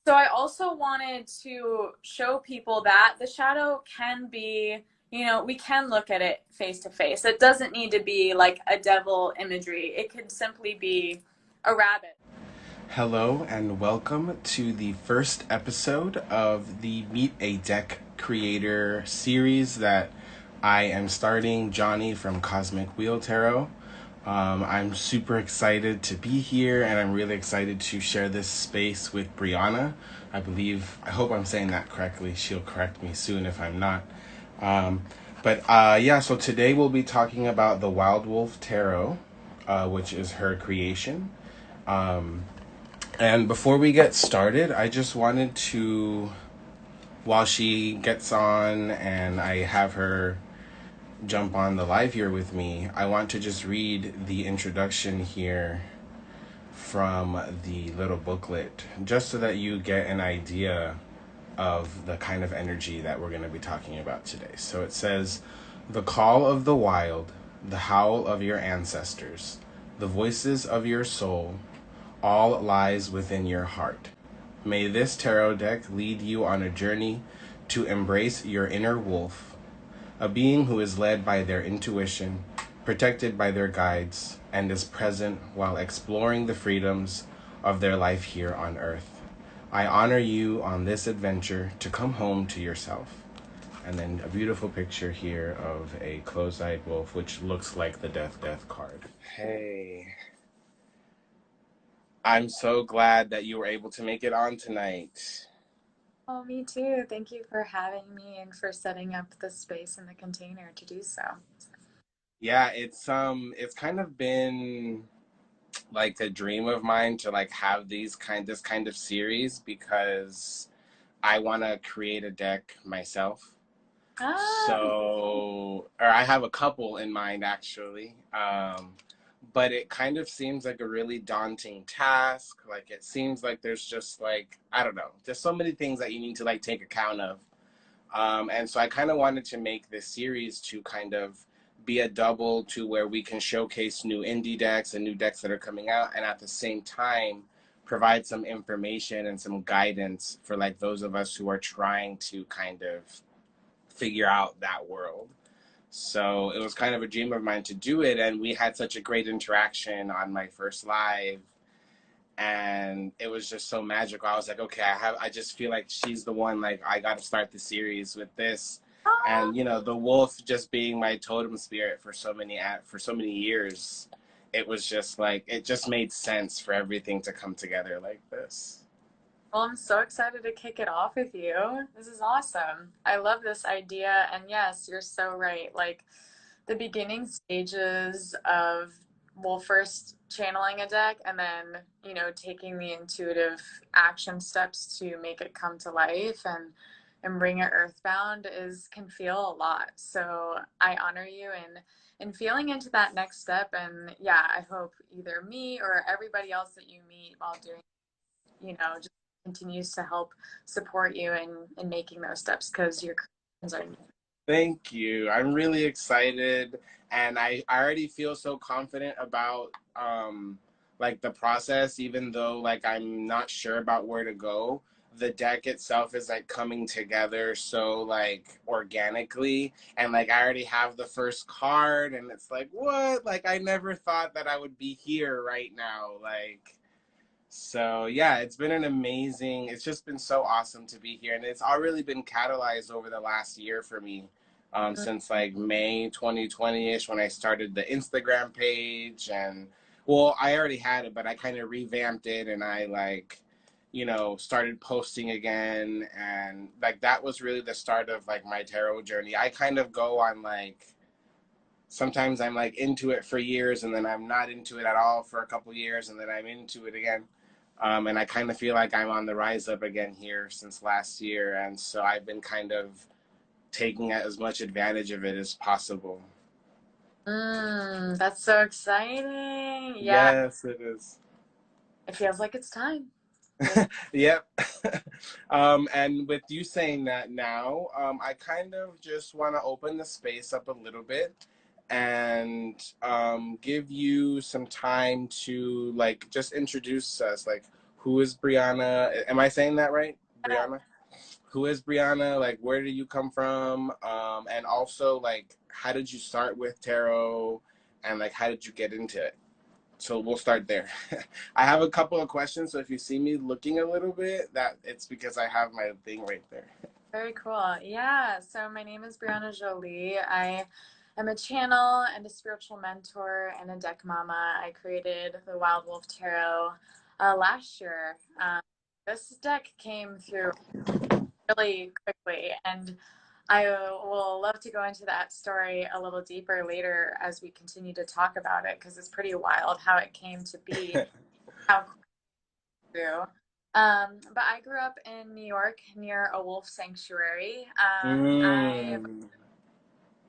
So I also wanted to show people that the shadow can be, we can look at it face to face. It doesn't need to be like a devil imagery. It could simply be a rabbit. Hello and welcome to the first episode of the Meet a Deck Creator series that I am starting, Johnny from Cosmic Wheel Tarot. I'm super excited to be here and I'm really excited to share this space with Briona. I hope I'm saying that correctly. She'll correct me soon if I'm not. So today we'll be talking about the Wild Wolf Tarot, which is her creation. And before we get started, I just wanted to, while she gets on and I have her jump on the live here with me, I want to just read the introduction here from the little booklet, just so that you get an idea of the kind of energy that we're going to be talking about today. So it says, "The call of the wild, the howl of your ancestors, the voices of your soul, all lies within your heart. May this tarot deck lead you on a journey to embrace your inner wolf, a being who is led by their intuition, protected by their guides, and is present while exploring the freedoms of their life here on earth. I honor you on this adventure to come home to yourself." And then a beautiful picture here of a closed-eyed wolf, which looks like the death card. Hey. I'm so glad that you were able to make it on tonight. Oh, me too. Thank you for having me and for setting up the space and the container to do so. Yeah, it's kind of been like a dream of mine to like have this kind of series because I want to create a deck myself. Ah, Or I have a couple in mind actually. But it kind of seems like a really daunting task. Like it seems like there's just like, I don't know, there's so many things that you need to like take account of. And so I kind of wanted to make this series to kind of be a double to where we can showcase new indie decks and new decks that are coming out, and at the same time provide some information and some guidance for like those of us who are trying to kind of figure out that world. So it was kind of a dream of mine to do it, and we had such a great interaction on my first live, and it was just so magical. I was like, okay, I just feel like she's the one. Like I got to start the series with this, ah. and the wolf just being my totem spirit for so many years. It was just like it just made sense for everything to come together like this. Well, I'm so excited to kick it off with you. This is awesome. I love this idea. And yes, you're so right. Like the beginning stages of, well, first channeling a deck and then, taking the intuitive action steps to make it come to life and bring it earthbound is can feel a lot. So I honor you in feeling into that next step. And yeah, I hope either me or everybody else that you meet while doing, just continues to help support you in making those steps because your creations are. Thank you. I'm really excited, and I already feel so confident about like the process, even though like I'm not sure about where to go. The deck itself is like coming together so like organically, and like I already have the first card, and it's like, what? Like I never thought that I would be here right now. So yeah, it's been it's just been so awesome to be here. And it's already been catalyzed over the last year for me, since like May 2020-ish when I started the Instagram page. And well, I already had it, but I kind of revamped it and I like, started posting again. And like, that was really the start of like my tarot journey. I kind of go on like, sometimes I'm like into it for years and then I'm not into it at all for a couple years and then I'm into it again. And I kind of feel like I'm on the rise up again here since last year. And so I've been kind of taking as much advantage of it as possible. That's so exciting. Yeah, Yes, it is. it feels like it's time. Yep. And with you saying that now, I kind of just want to open the space up a little bit and give you some time to like just introduce us. Like, who is Briona? Am I saying that right? Briona? Who is Briona? Like, where did you come from? And also, like, how did you start with tarot? And, like, how did you get into it? So we'll start there. I have a couple of questions, so if you see me looking a little bit, that it's because I have my thing right there. Very cool. Yeah. So my name is Briöna Jolie. I am a channel and a spiritual mentor and a deck mama. I created the Wild Wolf Tarot last year. This deck came through really quickly, and I will love to go into that story a little deeper later as we continue to talk about it, because it's pretty wild how it came to be, how through. But I grew up in New York near a wolf sanctuary. I Mm.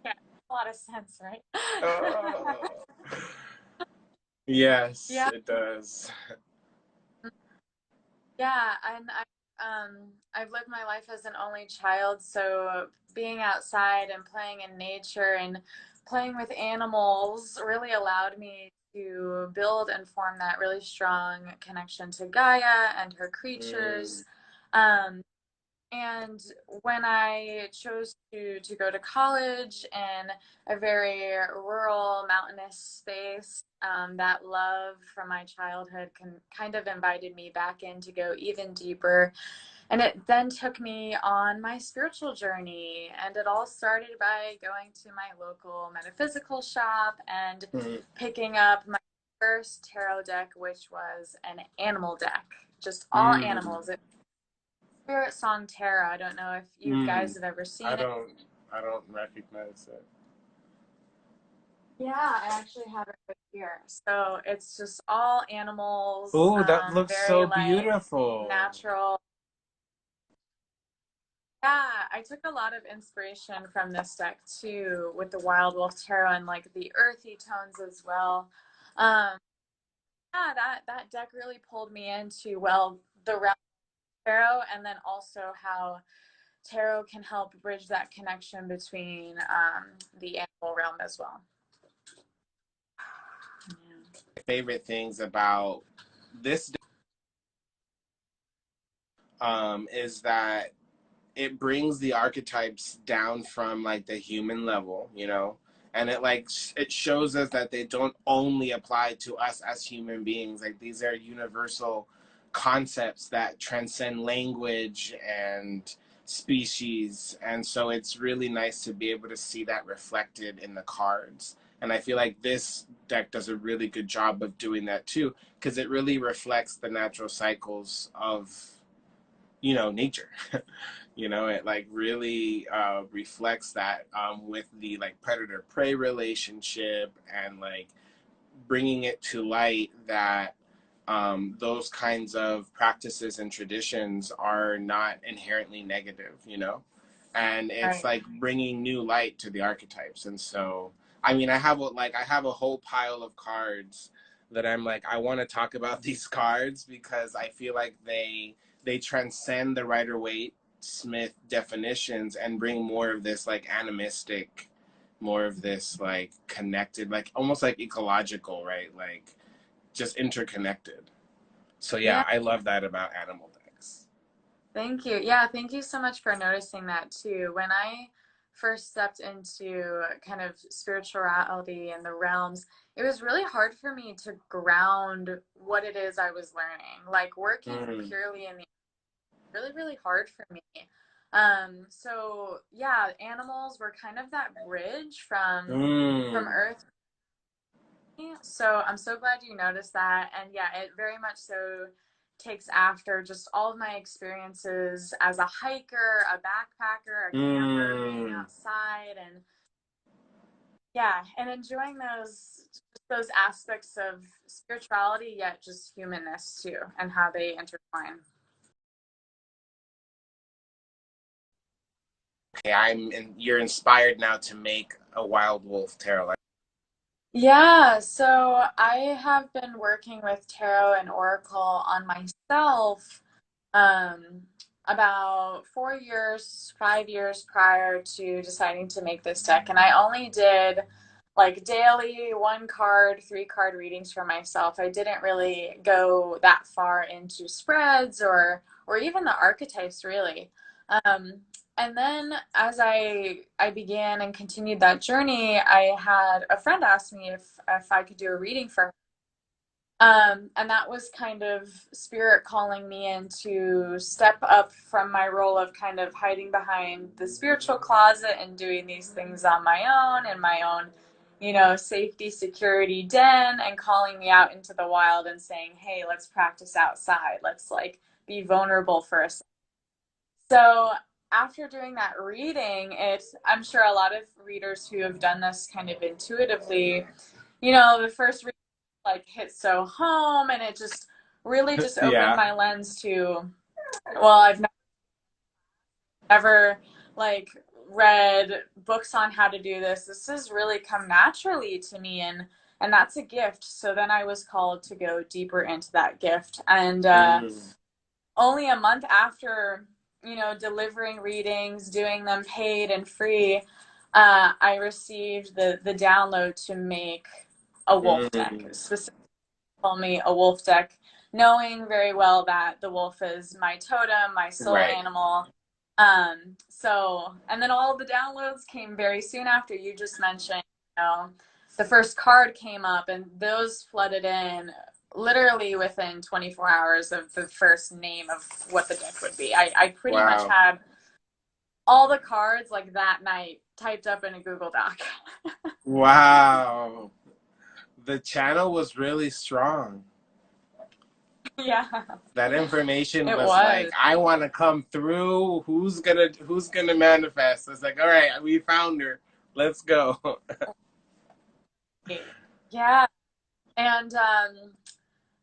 Yeah, a lot of sense, right? Oh. Yes, Yeah, it does. yeah, and I've lived my life as an only child, so being outside and playing in nature and playing with animals really allowed me to build and form that really strong connection to Gaia and her Mm. creatures. Um, And when I chose to go to college in a very rural, mountainous space, that love from my childhood kind of invited me back in to go even deeper. And it then took me on my spiritual journey. And it all started by going to my local metaphysical shop and Mm. picking up my first tarot deck, which was an animal deck, just all Mm. animals. Spirit Song Tarot. I don't know if you Mm. guys have ever I seen it. don't I don't recognize it. Yeah, I actually have it right here. So it's just all animals, Oh, that looks very so like beautiful. natural. Yeah, I took a lot of inspiration from this deck too, with the Wild Wolf Tarot and like the earthy tones as well. Um, yeah, that deck really pulled me into, well, the realm of tarot, and then also how tarot can help bridge that connection between the animal realm as well. Yeah. Favorite things about this is that it brings the archetypes down from like the human level, you know, and it like it shows us that they don't only apply to us as human beings. Like these are universal concepts that transcend language and species, and so it's really nice to be able to see that reflected in the cards. And I feel like this deck does a really good job of doing that too, because it really reflects the natural cycles of, you know, nature. You know, it like really reflects that with the like predator prey relationship, and like bringing it to light that those kinds of practices and traditions are not inherently negative, you know, and it's Right. like bringing new light to the archetypes. And so I mean, I have a whole pile of cards that I'm like, I want to talk about these cards because I feel like they transcend the Rider Waite Smith definitions and bring more of this like animistic, more of this like connected, like almost like ecological, right? Like just interconnected. So Yeah, yeah, I love that about animal decks. thank you. Yeah, thank you so much for noticing that too. When I first stepped into kind of spirituality and the realms, it was really hard for me to ground what it is I was learning. Like working Mm. purely in the really, really hard for me. So yeah, animals were kind of that bridge from Mm. earth. So I'm so glad you noticed that. And yeah, it very much so takes after just all of my experiences as a hiker, a backpacker, a camper, being Mm. outside, and yeah, and enjoying those aspects of spirituality, yet just humanness too, and how they intertwine. Okay, you're inspired now to make a wild wolf tarot. Like, Yeah, so I have been working with tarot and oracle on myself um, about 4 years, 5 years prior to deciding to make this deck. And I only did like daily 1 card, 3 card readings for myself. I didn't really go that far into spreads or even the archetypes really. Um, and then as I began and continued that journey, I had a friend ask me if I could do a reading for her. And that was kind of spirit calling me in to step up from my role of kind of hiding behind the spiritual closet and doing these things on my own in my own, safety, security den, and calling me out into the wild and saying, hey, let's practice outside. Let's like be vulnerable for a second. So after doing that reading, I'm sure a lot of readers who have done this kind of intuitively, the first reading like hit so home, and it just really just opened Yeah. my lens to, well, I've never like read books on how to do this. This has really come naturally to me, and that's a gift. So then I was called to go deeper into that gift. And Mm. only a month after, delivering readings, doing them paid and free, I received the download to make a wolf deck, Mm. specifically call me a wolf deck, knowing very well that the wolf is my totem, my soul Right. animal. So, and then all the downloads came very soon after. You just mentioned, the first card came up, and those flooded in literally within 24 hours of the first name of what the deck would be. I pretty much Wow. had all the cards like that night typed up in a Google Doc. Wow. The channel was really strong. Yeah, That information it was like, was. I want to come through. Who's gonna manifest? It's like, all right, we found her. Let's go. Yeah. And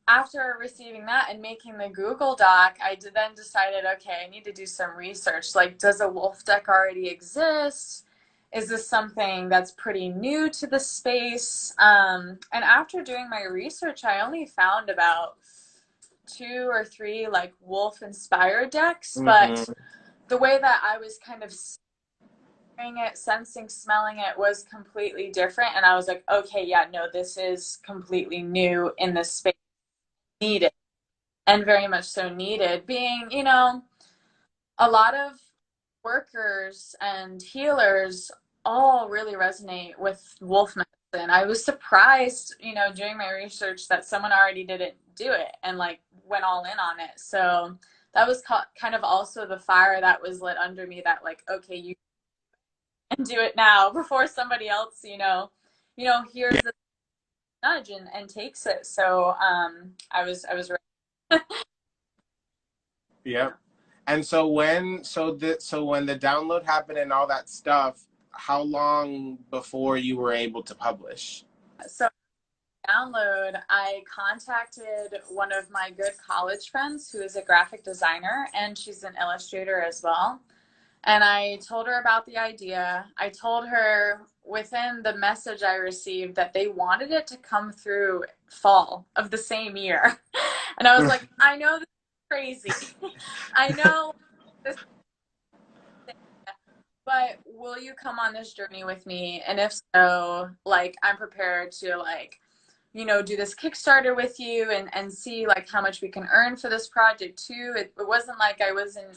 after receiving that and making the Google Doc, then decided, okay, I need to do some research. Like, does a wolf deck already exist? Is this something that's pretty new to the space? And after doing my research, I only found about 2 or 3 like wolf inspired decks, but Hmm. the way that I was kind of hearing it, sensing, smelling it was completely different. And I was like, okay, yeah, no, this is completely new in this space, needed, and very much so needed. Being, a lot of workers and healers all really resonate with wolf medicine. I was surprised, doing my research that someone already didn't do it and like went all in on it. So that was kind of also the fire that was lit under me that like, okay, you can do it now before somebody else, hears the nudge and takes it. So I was ready. Yeah. Yep. And so when the download happened and all that stuff, how long before you were able to publish? So download, I contacted one of my good college friends who is a graphic designer and she's an illustrator as well. And I told her about the idea. I told her within the message I received that they wanted it to come through fall of the same year. And I was like, I know this is crazy. I know this, but will you come on this journey with me? And if so, like, I'm prepared to like, do this Kickstarter with you and see like how much we can earn for this project too. It wasn't like I wasn't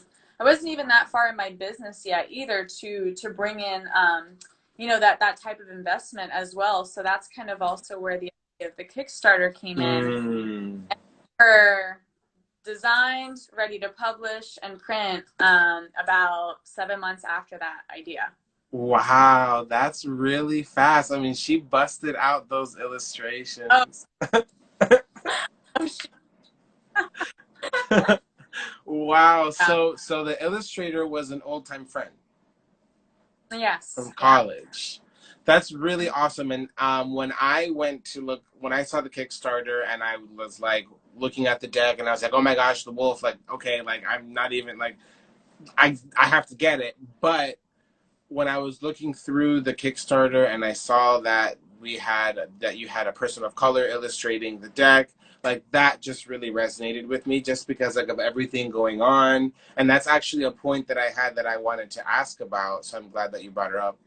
even that far in my business yet either to bring in that type of investment as well. So that's kind of also where the idea of the Kickstarter came in. Mm. For designed, ready to publish and print about 7 months after that idea. Wow, that's really fast. I mean, she busted out those Oh, illustrations. oh shit. Wow. Yeah. So the illustrator was an old time friend from Yes. Yeah. college. That's really awesome. And when I saw the Kickstarter and I was like looking at the deck and I was like, oh my gosh, the wolf, like, okay, like I'm not even like I have to get it. But when I was looking through the Kickstarter and I saw that you had a person of color illustrating the deck, like that just really resonated with me just because like of everything going on. And that's actually a point that I had that I wanted to ask about. So I'm glad that you brought her up.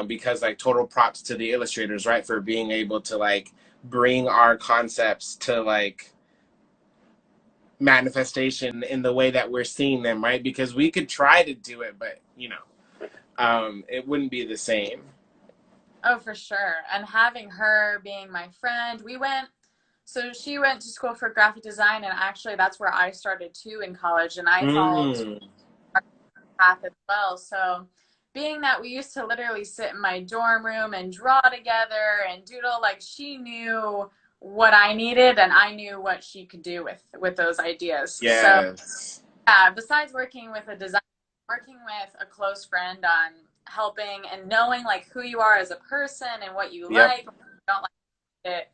because like total props to the illustrators, right, for being able to like bring our concepts to like manifestation in the way that we're seeing them, right? Because we could try to do it, but you know, it wouldn't be the same. Oh, for sure. And having her being my friend, so she went to school for graphic design, and actually that's where I started too in college, and I followed Mm, path as well. So being that we used to literally sit in my dorm room and draw together and doodle, like she knew what I needed and I knew what she could do with those ideas. So yes. yeah, besides working with a designer, working with a close friend on helping and knowing like who you are as a person and what you Yep. like, what you don't like, it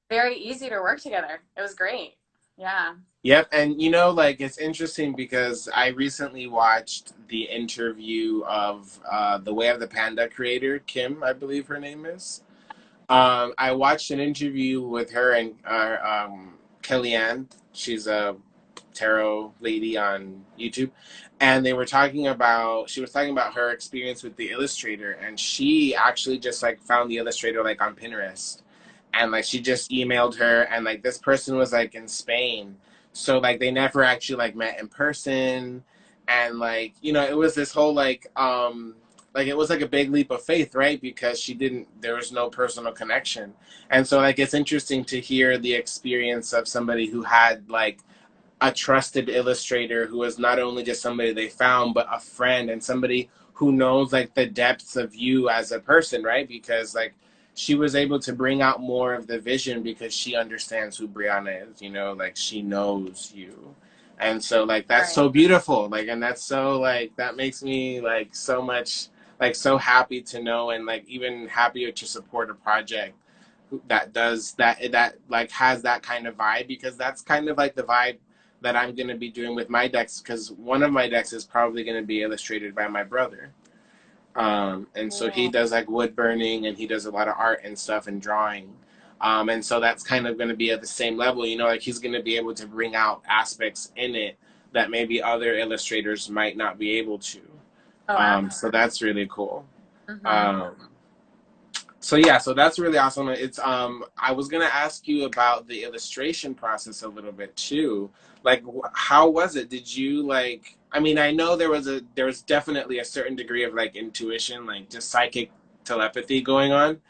very easy to work together. It was great. Yeah. Yep, and you know, like it's interesting because I recently watched the interview of the Way of the Panda creator, Kim, I believe her name is. I watched an interview with her and Kellyanne. She's a tarot lady on YouTube, and they were talking about. She was talking about her experience with the illustrator, and she actually just like found the illustrator like on Pinterest, and like she just emailed her, and like this person was like in Spain, so like they never actually like met in person, and like you know it was this whole like it was like a big leap of faith, right? Because she didn't, there was no personal connection. And so like it's interesting to hear the experience of somebody who had like a trusted illustrator who was not only just somebody they found, but a friend and somebody who knows like the depths of you as a person, right? Because like she was able to bring out more of the vision because she understands who Briona is, you know, like she knows you. And so like that's Right. so beautiful. Like and that's so like that makes me like so much like so happy to know and like even happier to support a project that does that like has that kind of vibe because that's kind of like the vibe that I'm going to be doing with my decks because one of my decks is probably going to be illustrated by my brother. And so he Cool. does like wood burning and he does a lot of art and stuff and drawing. And so that's kind of going to be at the same level, you know, like he's going to be able to bring out aspects in it that maybe other illustrators might not be able to. Oh, absolutely. So that's really cool. Mm-hmm. Um, so yeah, so that's really awesome. It's I was gonna ask you about the illustration process a little bit too. Like, how was it? Did you like? I mean, I know there was definitely a certain degree of like intuition, like just psychic telepathy going on.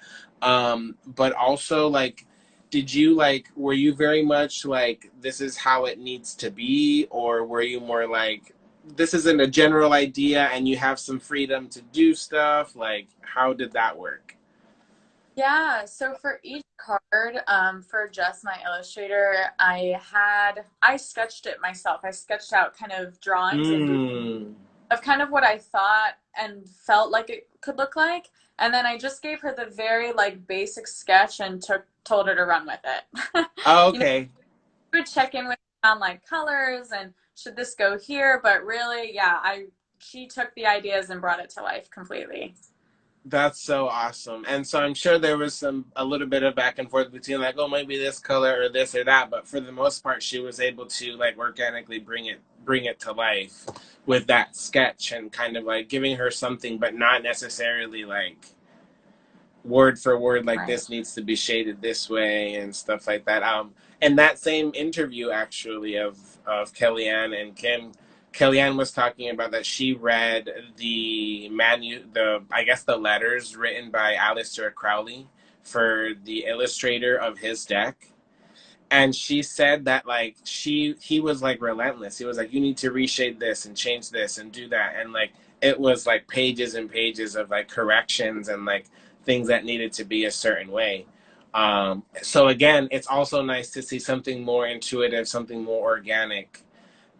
But also like, did you like? Were you very much like this is how it needs to be, or were you more like this isn't a general idea and you have some freedom to do stuff? Like, how did that work? Yeah, so for each card, for just my illustrator, I sketched it myself. I sketched out kind of drawings and Mm. of kind of what I thought and felt like it could look like. And then I just gave her the very like basic sketch and told her to run with it. Oh, You know, okay. we would check in with on like colors and should this go here, but really, yeah, I she took the ideas and brought it to life completely. That's so awesome. And so I'm sure there was a little bit of back and forth between like, oh, maybe this color or this or that, but for the most part she was able to like organically bring it to life with that sketch and kind of like giving her something but not necessarily like word for word like Right. this needs to be shaded this way and stuff like that. And that same interview actually of Kellyanne and Kim, Kellyanne was talking about that she read the I guess the letters written by Aleister Crowley for the illustrator of his deck. And she said that like he was like relentless. He was like, you need to reshade this and change this and do that. And like it was like pages and pages of like corrections and like things that needed to be a certain way. So again, it's also nice to see something more intuitive, something more organic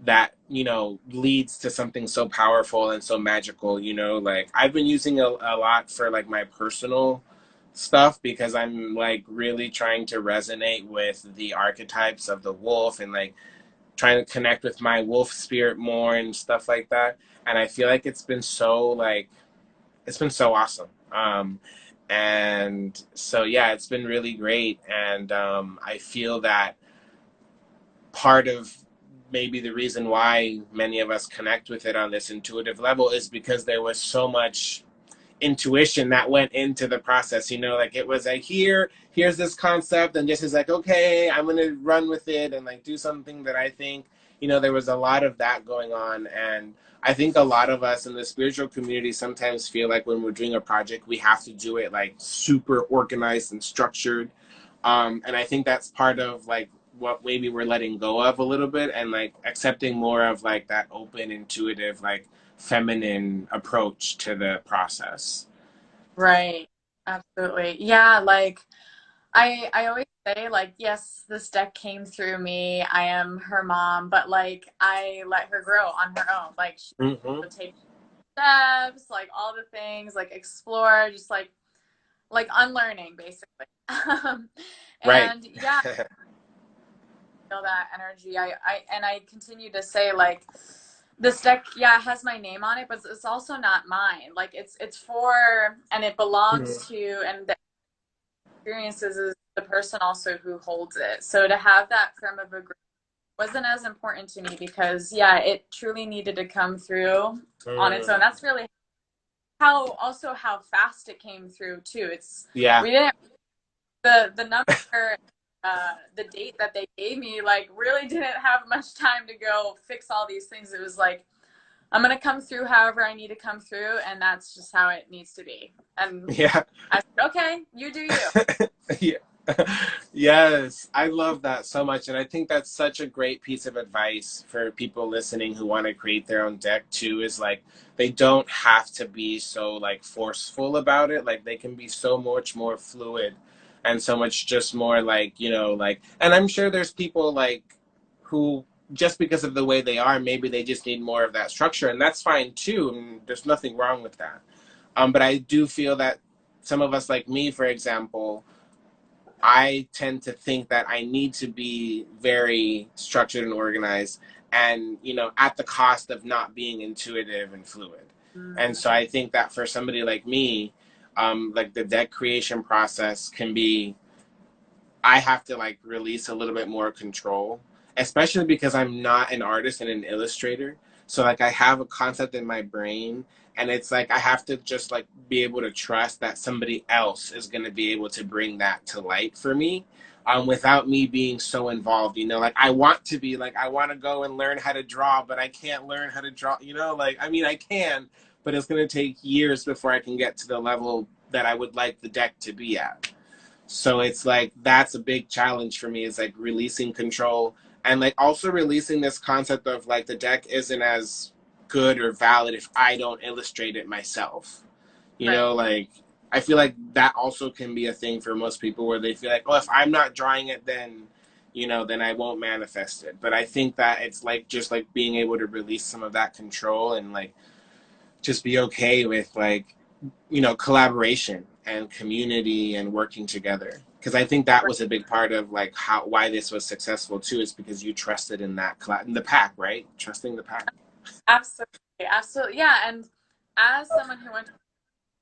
that, you know, leads to something so powerful and so magical, you know, like I've been using a lot for like my personal stuff because I'm like really trying to resonate with the archetypes of the wolf and like trying to connect with my wolf spirit more and stuff like that. And I feel like it's been so awesome. And so yeah, it's been really great. And I feel that part of maybe the reason why many of us connect with it on this intuitive level is because there was so much intuition that went into the process. You know, like it was like, here's this concept, and just is like, okay, I'm gonna run with it and like do something that I think, you know, there was a lot of that going on. And I think a lot of us in the spiritual community sometimes feel like when we're doing a project, we have to do it like super organized and structured. And I think that's part of like what maybe we're letting go of a little bit, and like accepting more of like that open, intuitive, like feminine approach to the process. Right. Absolutely. Yeah, like I always say like yes, this deck came through me. I am her mom, but like I let her grow on her own. Like she Hmm. would take steps, like all the things, like explore, just like unlearning basically. Right. And yeah, feel that energy. I continue to say like this deck, yeah, it has my name on it, but it's also not mine. Like it's for and it Mhm. belongs to and the experiences is the person also who holds it. So to have that firm of agreement wasn't as important to me because yeah, it truly needed to come through on its own. Mm. That's really how also how fast it came through too. It's Yeah. we didn't the number the date that they gave me like really didn't have much time to go fix all these things. It was like I'm gonna come through however I need to come through, and that's just how it needs to be. And Yeah. I said, okay, you do you. Yeah. Yes, I love that so much. And I think that's such a great piece of advice for people listening who want to create their own deck too, is like they don't have to be so like forceful about it. Like they can be so much more fluid and so much just more like, you know, like, and I'm sure there's people like who just because of the way they are, maybe they just need more of that structure, and that's fine too. And there's nothing wrong with that. But I do feel that some of us, like me, for example, I tend to think that I need to be very structured and organized, and you know, at the cost of not being intuitive and fluid. And so Mm, I think that for somebody like me, like the deck creation process can be, I have to like release a little bit more control, especially because I'm not an artist and an illustrator. So like I have a concept in my brain, and it's like I have to just like be able to trust that somebody else is going to be able to bring that to light for me, without me being so involved. You know, like I want to be like I want to go and learn how to draw, but I can't learn how to draw. You know, like I mean I can, but it's going to take years before I can get to the level that I would like the deck to be at. So it's like that's a big challenge for me, is like releasing control, and like also releasing this concept of like the deck isn't as good or valid if I don't illustrate it myself. You know, right. like I feel like that also can be a thing for most people where they feel like, oh, if I'm not drawing it, then you know, then I won't manifest it. But I think that it's like just like being able to release some of that control and like just be okay with like, you know, collaboration and community and working together, because I think that Right. was a big part of like how why this was successful too, is because you trusted in that in the pack, right? Trusting the pack. Absolutely. Absolutely. Yeah. And as someone who went to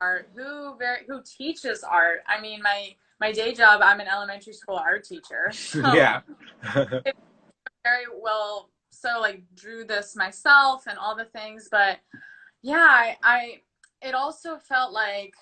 art, who teaches art, I mean my day job, I'm an elementary school art teacher. So Yeah. it very well so like drew this myself and all the things, but yeah, I it also felt like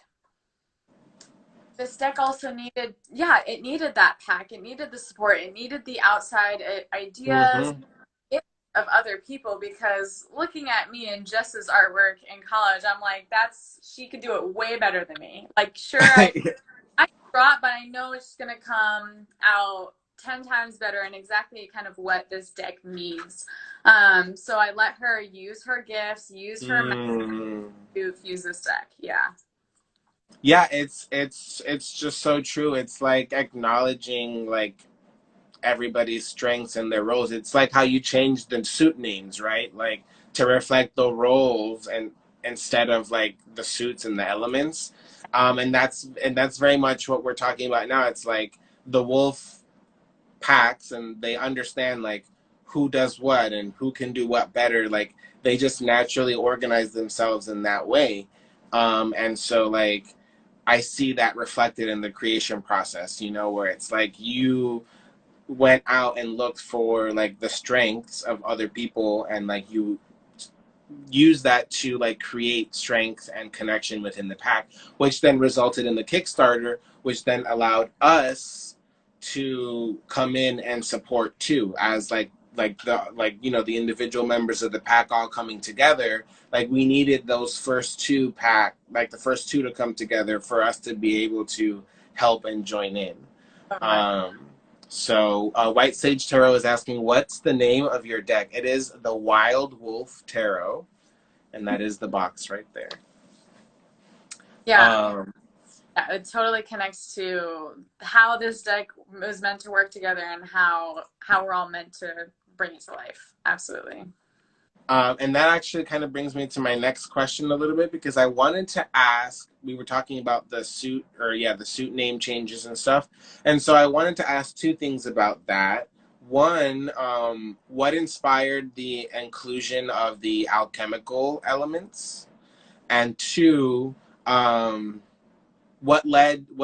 this deck also needed, yeah, it needed that pack, it needed the support, it needed the outside ideas Hmm. of other people, because looking at me and Jess's artwork in college, I'm like, that's she could do it way better than me. Like sure, I draw it, but I know it's gonna come out 10 times better and exactly kind of what this deck needs. So I let her use her gifts, use her Mm. to fuse this deck. Yeah. Yeah, it's just so true. It's like acknowledging like everybody's strengths and their roles. It's like how you change the suit names, right? Like to reflect the roles and instead of like the suits and the elements. And that's very much what we're talking about now. It's like the wolf packs, and they understand like who does what and who can do what better. Like they just naturally organize themselves in that way. And so like I see that reflected in the creation process, you know, where it's like you went out and looked for like the strengths of other people, and like you use that to like create strength and connection within the pack, which then resulted in the Kickstarter, which then allowed us to come in and support too, as the individual members of the pack all coming together. Like we needed those first two pack, like the first two to come together for us to be able to help and join in. Okay. Um, White Sage Tarot is asking, what's the name of your deck? It is the Wild Wolf Tarot, and that is the box right there. Yeah. Um, Yeah, it totally connects to how this deck was meant to work together and how we're all meant to bring it to life. Absolutely. and that actually kind of brings me to my next question a little bit, because I wanted to ask, we were talking about the suit, the suit name changes and stuff. And so I wanted to ask two things about that. One, what inspired the inclusion of the alchemical elements? And two, what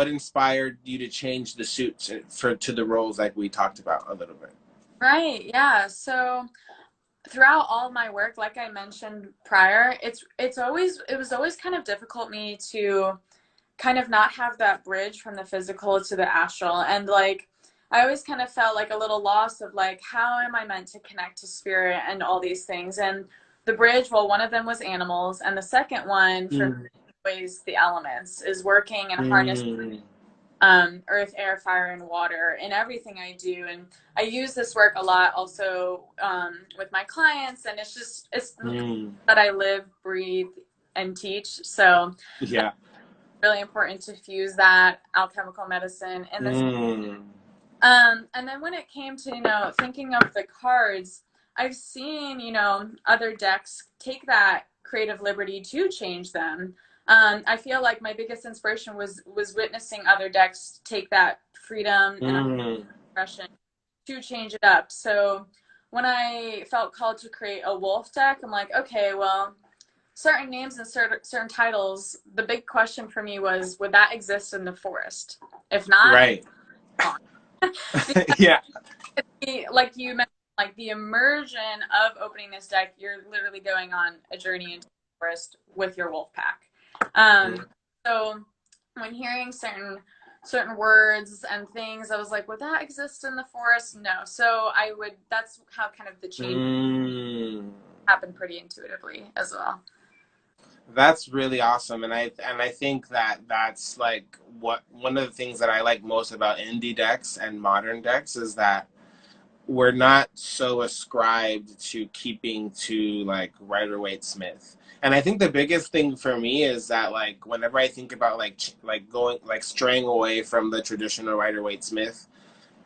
inspired you to change the suits to the roles like we talked about a little bit? Right. Yeah. So throughout all my work, like I mentioned prior, it was always kind of difficult me to kind of not have that bridge from the physical to the astral. And like I always kind of felt like a little lost of like, how am I meant to connect to spirit and all these things? And the bridge, well, one of them was animals, and the second one for me Mm, was the elements, is working and harnessing mm, earth, air, fire, and water in everything I do. And I use this work a lot also with my clients, and it's mm. that I live, breathe, and teach. So Yeah. really important to fuse that alchemical medicine in this. Mm, And then when it came to, thinking of the cards, I've seen, other decks take that creative liberty to change them. I feel like my biggest inspiration was witnessing other decks take that freedom and mm, expression to change it up. So when I felt called to create a wolf deck, I'm like, okay, well, certain names and certain titles, the big question for me was, would that exist in the forest? If not, right. gone. Because Yeah. like you mentioned, like the immersion of opening this deck, you're literally going on a journey into the forest with your wolf pack. Mm, So when hearing certain words and things, I was like, would that exist in the forest? No. So that's how kind of the change mm. happened pretty intuitively as well. That's really awesome, and I think that that's like what one of the things that I like most about indie decks and modern decks is that we're not so ascribed to keeping to like Rider-Waite Smith. And I think the biggest thing for me is that like whenever I think about like going like straying away from the traditional Rider-Waite Smith,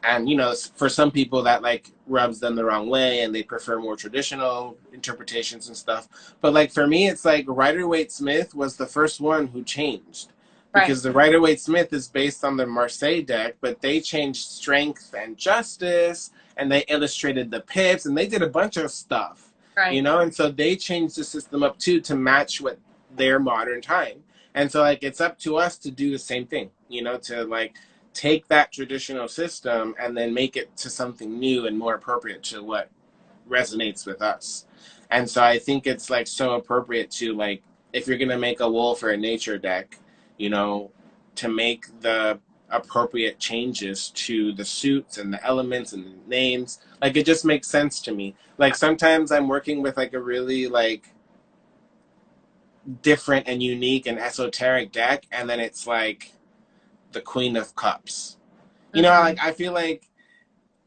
and for some people that like rubs them the wrong way and they prefer more traditional interpretations and stuff, but like for me it's like Rider-Waite Smith was the first one who changed, Right. because the Rider-Waite Smith is based on the Marseille deck, but they changed strength and justice, and they illustrated the pips, and they did a bunch of stuff, Right. and so they changed the system up too to match what their modern time. And so like it's up to us to do the same thing, to like take that traditional system and then make it to something new and more appropriate to what resonates with us. And so I think it's like so appropriate to like, if you're going to make a wolf or a nature deck, to make the appropriate changes to the suits and the elements and the names. Like it just makes sense to me. Like sometimes I'm working with like a really like different and unique and esoteric deck, and then it's like the Queen of Cups. Mm-hmm. Like I feel like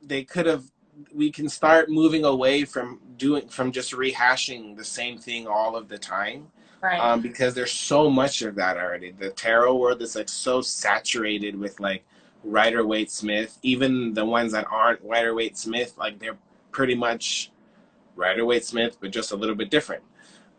they could have. We can start moving away from just rehashing the same thing all of the time, Right. because there's so much of that already. The tarot world is like so saturated with like Rider-Waite Smith. Even the ones that aren't Rider-Waite Smith, like they're pretty much Rider-Waite Smith, but just a little bit different.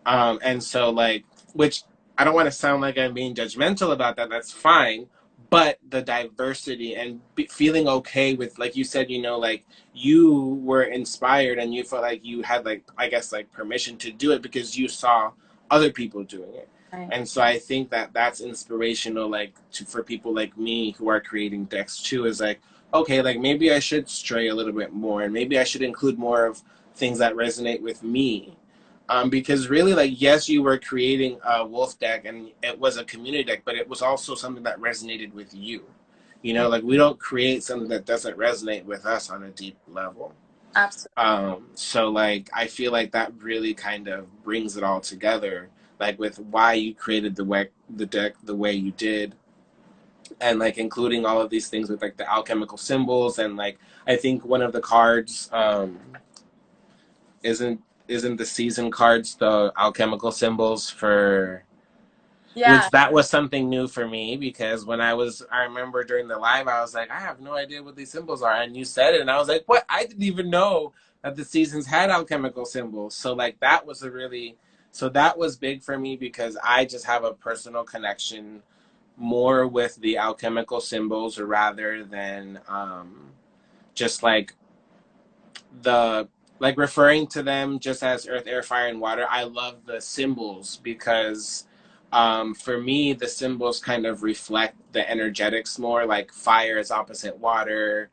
And so like, which I don't want to sound like I'm being judgmental about that. That's fine. But the diversity and feeling okay with, like you said, like you were inspired and you felt like you had like, I guess like permission to do it because you saw other people doing it. Right. And so I think that that's inspirational, like for people like me who are creating decks too, is like, okay, like maybe I should stray a little bit more and maybe I should include more of things that resonate with me. Because really, like, yes, you were creating a wolf deck and it was a community deck, but it was also something that resonated with you. You know, like we don't create something that doesn't resonate with us on a deep level. Absolutely. So like I feel like that really kind of brings it all together, like with why you created the deck the way you did, and like including all of these things with like the alchemical symbols, and like I think one of the cards isn't isn't the season cards the alchemical symbols for, Yeah. which that was something new for me because I remember during the live I was like, I have no idea what these symbols are, and you said it and I was like, what? I didn't even know that the seasons had alchemical symbols. So like that was a really, so that was big for me because I just have a personal connection more with the alchemical symbols rather than just like the like referring to them just as earth, air, fire, and water. I love the symbols because for me the symbols kind of reflect the energetics more. Like fire is opposite water,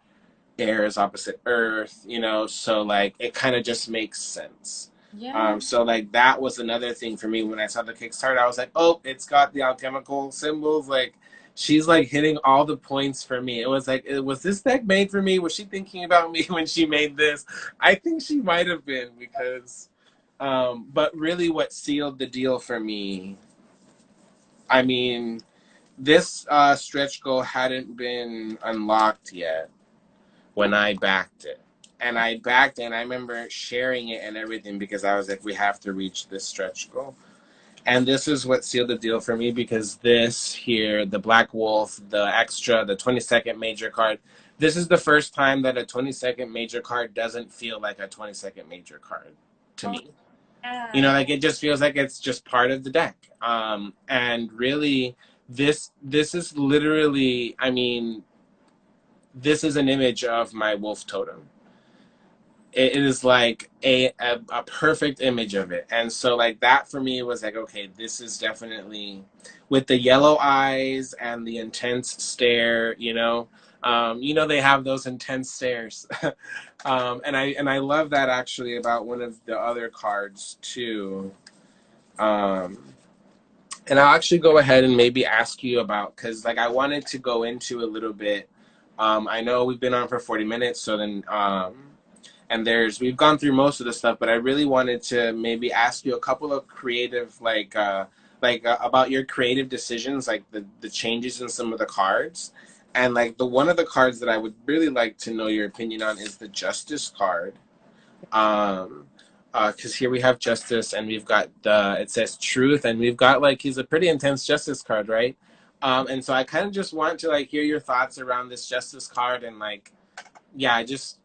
air is opposite earth, you know, so like it kind of just makes sense. Yeah. So like that was another thing for me when I saw the Kickstarter. I was like, oh, it's got the alchemical symbols. Like she's like hitting all the points for me. It was like, was this deck made for me? Was she thinking about me when she made this? I think she might have been because, but really, what sealed the deal for me, I mean, this stretch goal hadn't been unlocked yet when I backed it. And I backed it, and I remember sharing it and everything because I was like, we have to reach this stretch goal. And this is what sealed the deal for me because this here, the Black Wolf, the extra, the 22nd major card, this is the first time that a 22nd major card doesn't feel like a 22nd major card to Oh, me. You yeah. know, like it just feels like it's just part of the deck. And really, this is literally, I mean, this is an image of my wolf totem. It is like a perfect image of it, and so like that for me was like, okay, this is definitely with the yellow eyes and the intense stare, you know, they have those intense stares. And I love that actually about one of the other cards too. um and I'll actually go ahead and maybe ask you about, because like I wanted to go into a little bit. I know we've been on for 40 minutes, so then and we've gone through most of the stuff, but I really wanted to maybe ask you a couple of creative about your creative decisions, like the changes in some of the cards. And like the one of the cards that I would really like to know your opinion on is the Justice card. um because here we have Justice, and we've got it says Truth, and we've got like, he's a pretty intense Justice card, right? And so I kind of just want to like hear your thoughts around this Justice card, and like, yeah,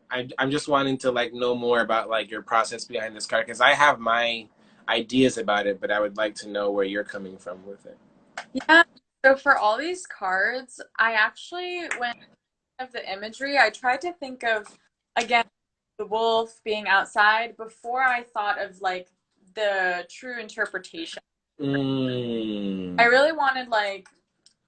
I'm just wanting to like know more about like your process behind this card, because I have my ideas about it, but I would like to know where you're coming from with it. Yeah. So for all these cards, I actually, when of the imagery, I tried to think of, again, the wolf being outside before I thought of like the true interpretation. I Mm. really wanted like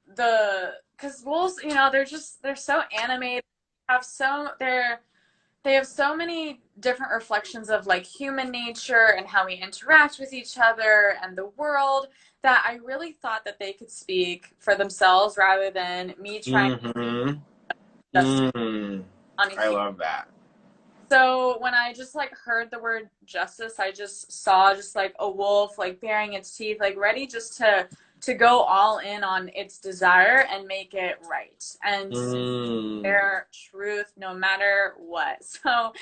because wolves, they're so animated, have so they have so many different reflections of like human nature and how we interact with each other and the world, that I really thought that they could speak for themselves rather than me trying Mm-hmm. to just Mm. on a I human. love that. So when I just like heard the word justice, I just saw just like a wolf like baring its teeth, like ready just to go all in on its desire and make it right and Mm. their truth no matter what. So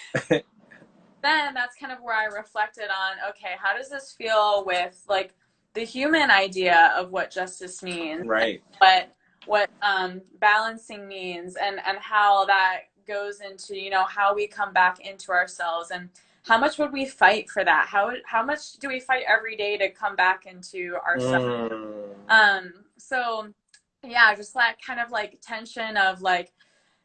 then that's kind of where I reflected on, okay, how does this feel with like the human idea of what justice means, and Right. what balancing means, and how that goes into, how we come back into ourselves, and how much would we fight for that, how much do we fight every day to come back into ourselves. Mm. So yeah, just that kind of like tension of like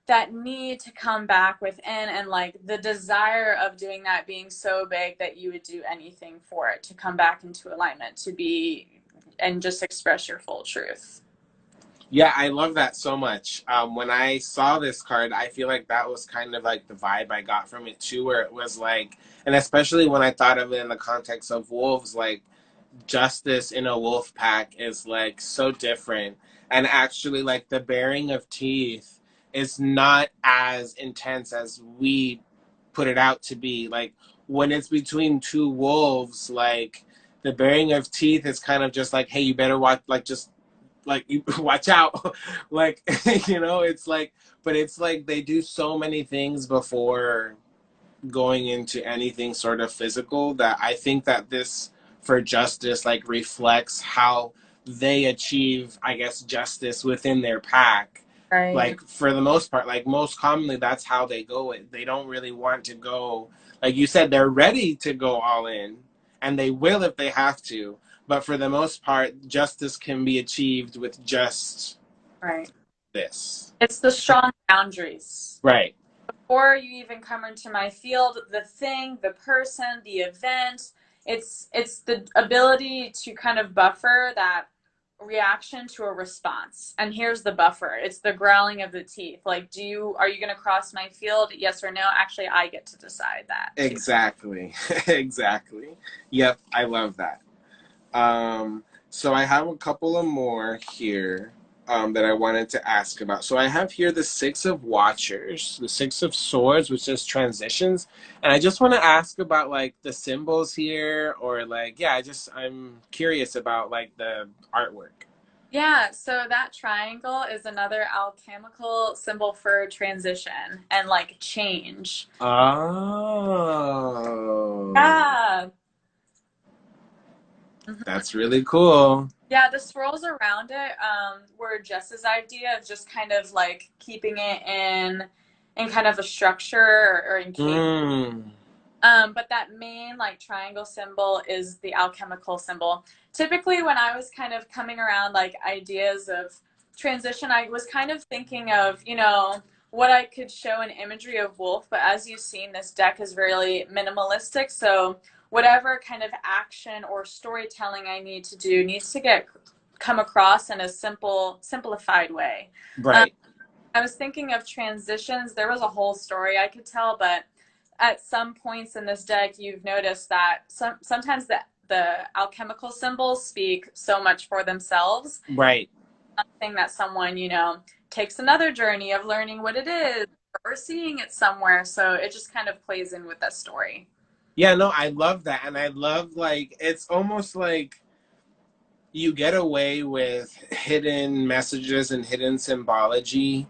that need to come back within, and like the desire of doing that being so big that you would do anything for it to come back into alignment, to be and just express your full truth. Yeah, I love that so much. When I saw this card, I feel like that was kind of like the vibe I got from it too, where it was like, and especially when I thought of it in the context of wolves, like justice in a wolf pack is like so different. And actually, like the baring of teeth is not as intense as we put it out to be. Like when it's between two wolves, like the baring of teeth is kind of just like, hey, you better watch, like just like you watch out, like it's like, but it's like they do so many things before going into anything sort of physical that I think that this for justice like reflects how they achieve, I guess, justice within their pack. Right. Like for the most part, like most commonly, that's how they go. They don't really want to go, like you said, they're ready to go all in, and they will if they have to. But for the most part, justice can be achieved with just Right. this. It's the strong boundaries. Right. Before you even come into my field, the thing, the person, the event, it's the ability to kind of buffer that reaction to a response. And here's the buffer. It's the growling of the teeth. Like, are you going to cross my field? Yes or no? Actually, I get to decide that too. Exactly. Exactly. Yep, I love that. So I have a couple of more here that I wanted to ask about. So I have here the Six of Watchers, the Six of Swords, which is transitions. And I just want to ask about like the symbols here, or like, yeah, I'm curious about like the artwork. Yeah, so that triangle is another alchemical symbol for transition and like change. Oh, Yeah. Mhm. that's really cool. Yeah, the swirls around it were Jess's idea of just kind of like keeping it in kind of a structure or in case. Mm, But that main like triangle symbol is the alchemical symbol. Typically, when I was kind of coming around like ideas of transition, I was kind of thinking of, what I could show in imagery of wolf. But as you've seen, this deck is really minimalistic. So whatever kind of action or storytelling I need to do needs to get come across in a simplified way. Um, right. I was thinking of transitions. There was a whole story I could tell, but at some points in this deck, you've noticed that sometimes the alchemical symbols speak so much for themselves. Right. Something that someone, takes another journey of learning what it is or seeing it somewhere. So it just kind of plays in with that story. Yeah, no, I love that. And I love, like, it's almost like you get away with hidden messages and hidden symbology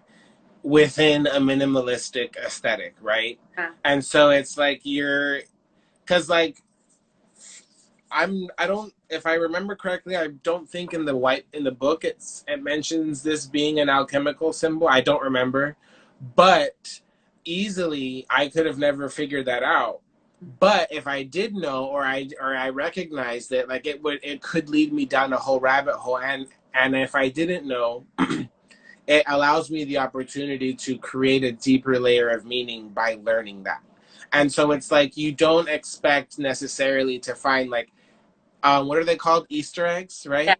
within a minimalistic aesthetic, right? Yeah. And so it's like because, like, I don't, if I remember correctly, I don't think in the book it mentions this being an alchemical symbol. I don't remember. But easily I could have never figured that out. But if I did know, or I recognized it, like it could lead me down a whole rabbit hole. And if I didn't know, it allows me the opportunity to create a deeper layer of meaning by learning that. And so it's like you don't expect necessarily to find like what are they called, Easter eggs, Yeah. right?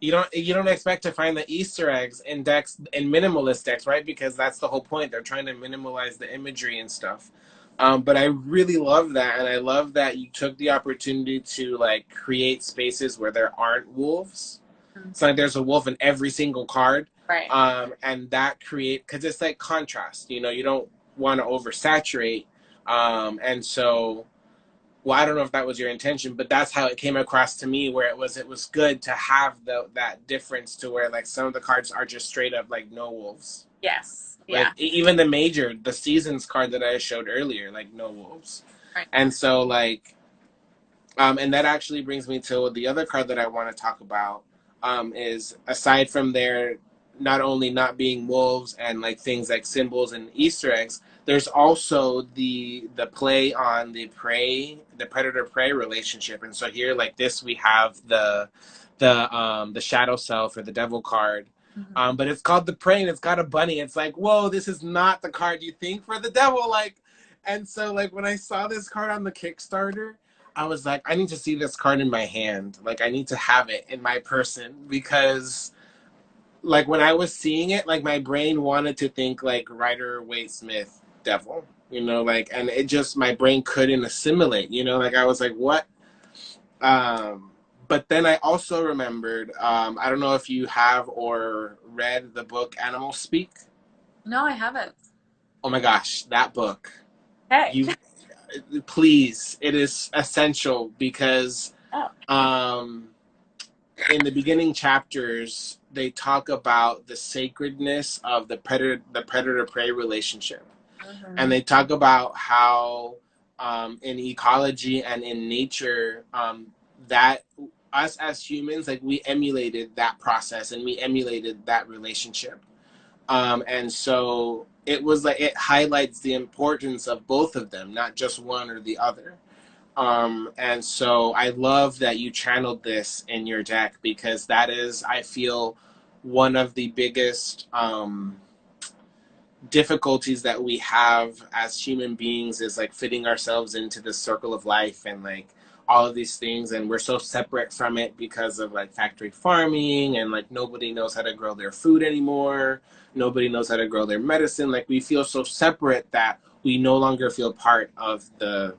You don't expect to find the Easter eggs in decks, in minimalist decks, right? Because that's the whole point. They're trying to minimalize the imagery and stuff. But I really love that, and I love that you took the opportunity to like create spaces where there aren't wolves. Mhm. It's like there's a wolf in every single card, Right. and that create because it's like contrast. You don't want to oversaturate, and so well, I don't know if that was your intention, but that's how it came across to me, where it was good to have that difference to where like some of the cards are just straight up like no wolves. Yes. Like Yeah. even the seasons card that I showed earlier, like no wolves. Right. And so like and that actually brings me to the other card that I want to talk about, is aside from their not only not being wolves and like things like symbols and Easter eggs, there's also the play on the predator prey relationship. And so here, like this, we have the shadow self or the devil card. Mhm. But it's called the prey and it's got a bunny. It's like, whoa, this is not the card you think for the devil. Like, and so like when I saw this card on the Kickstarter, I was like, I need to see this card in my hand. Like, I need to have it in my person because like when I was seeing it, like my brain wanted to think like Rider Waite Smith devil, you know, like, and it just, my brain couldn't assimilate, you know, like I was like, what? But then I also remembered, I don't know if you have or read the book Animal Speak. No, I haven't. Oh my gosh, that book. Hey. You please, it is essential because Oh. um in the beginning chapters they talk about the sacredness of the predator prey relationship, and Hmm. they talk about how in ecology and in nature, that us as humans, like we emulated that process and we emulated that relationship, and so it was like it highlights the importance of both of them, not just one or the other. And so I love that you channeled this in your deck, because that is, I feel, one of the biggest difficulties that we have as human beings is like fitting ourselves into the circle of life and like all of these things, and we're so separate from it because of like factory farming, and like nobody knows how to grow their food anymore, nobody knows how to grow their medicine, like we feel so separate that we no longer feel part of the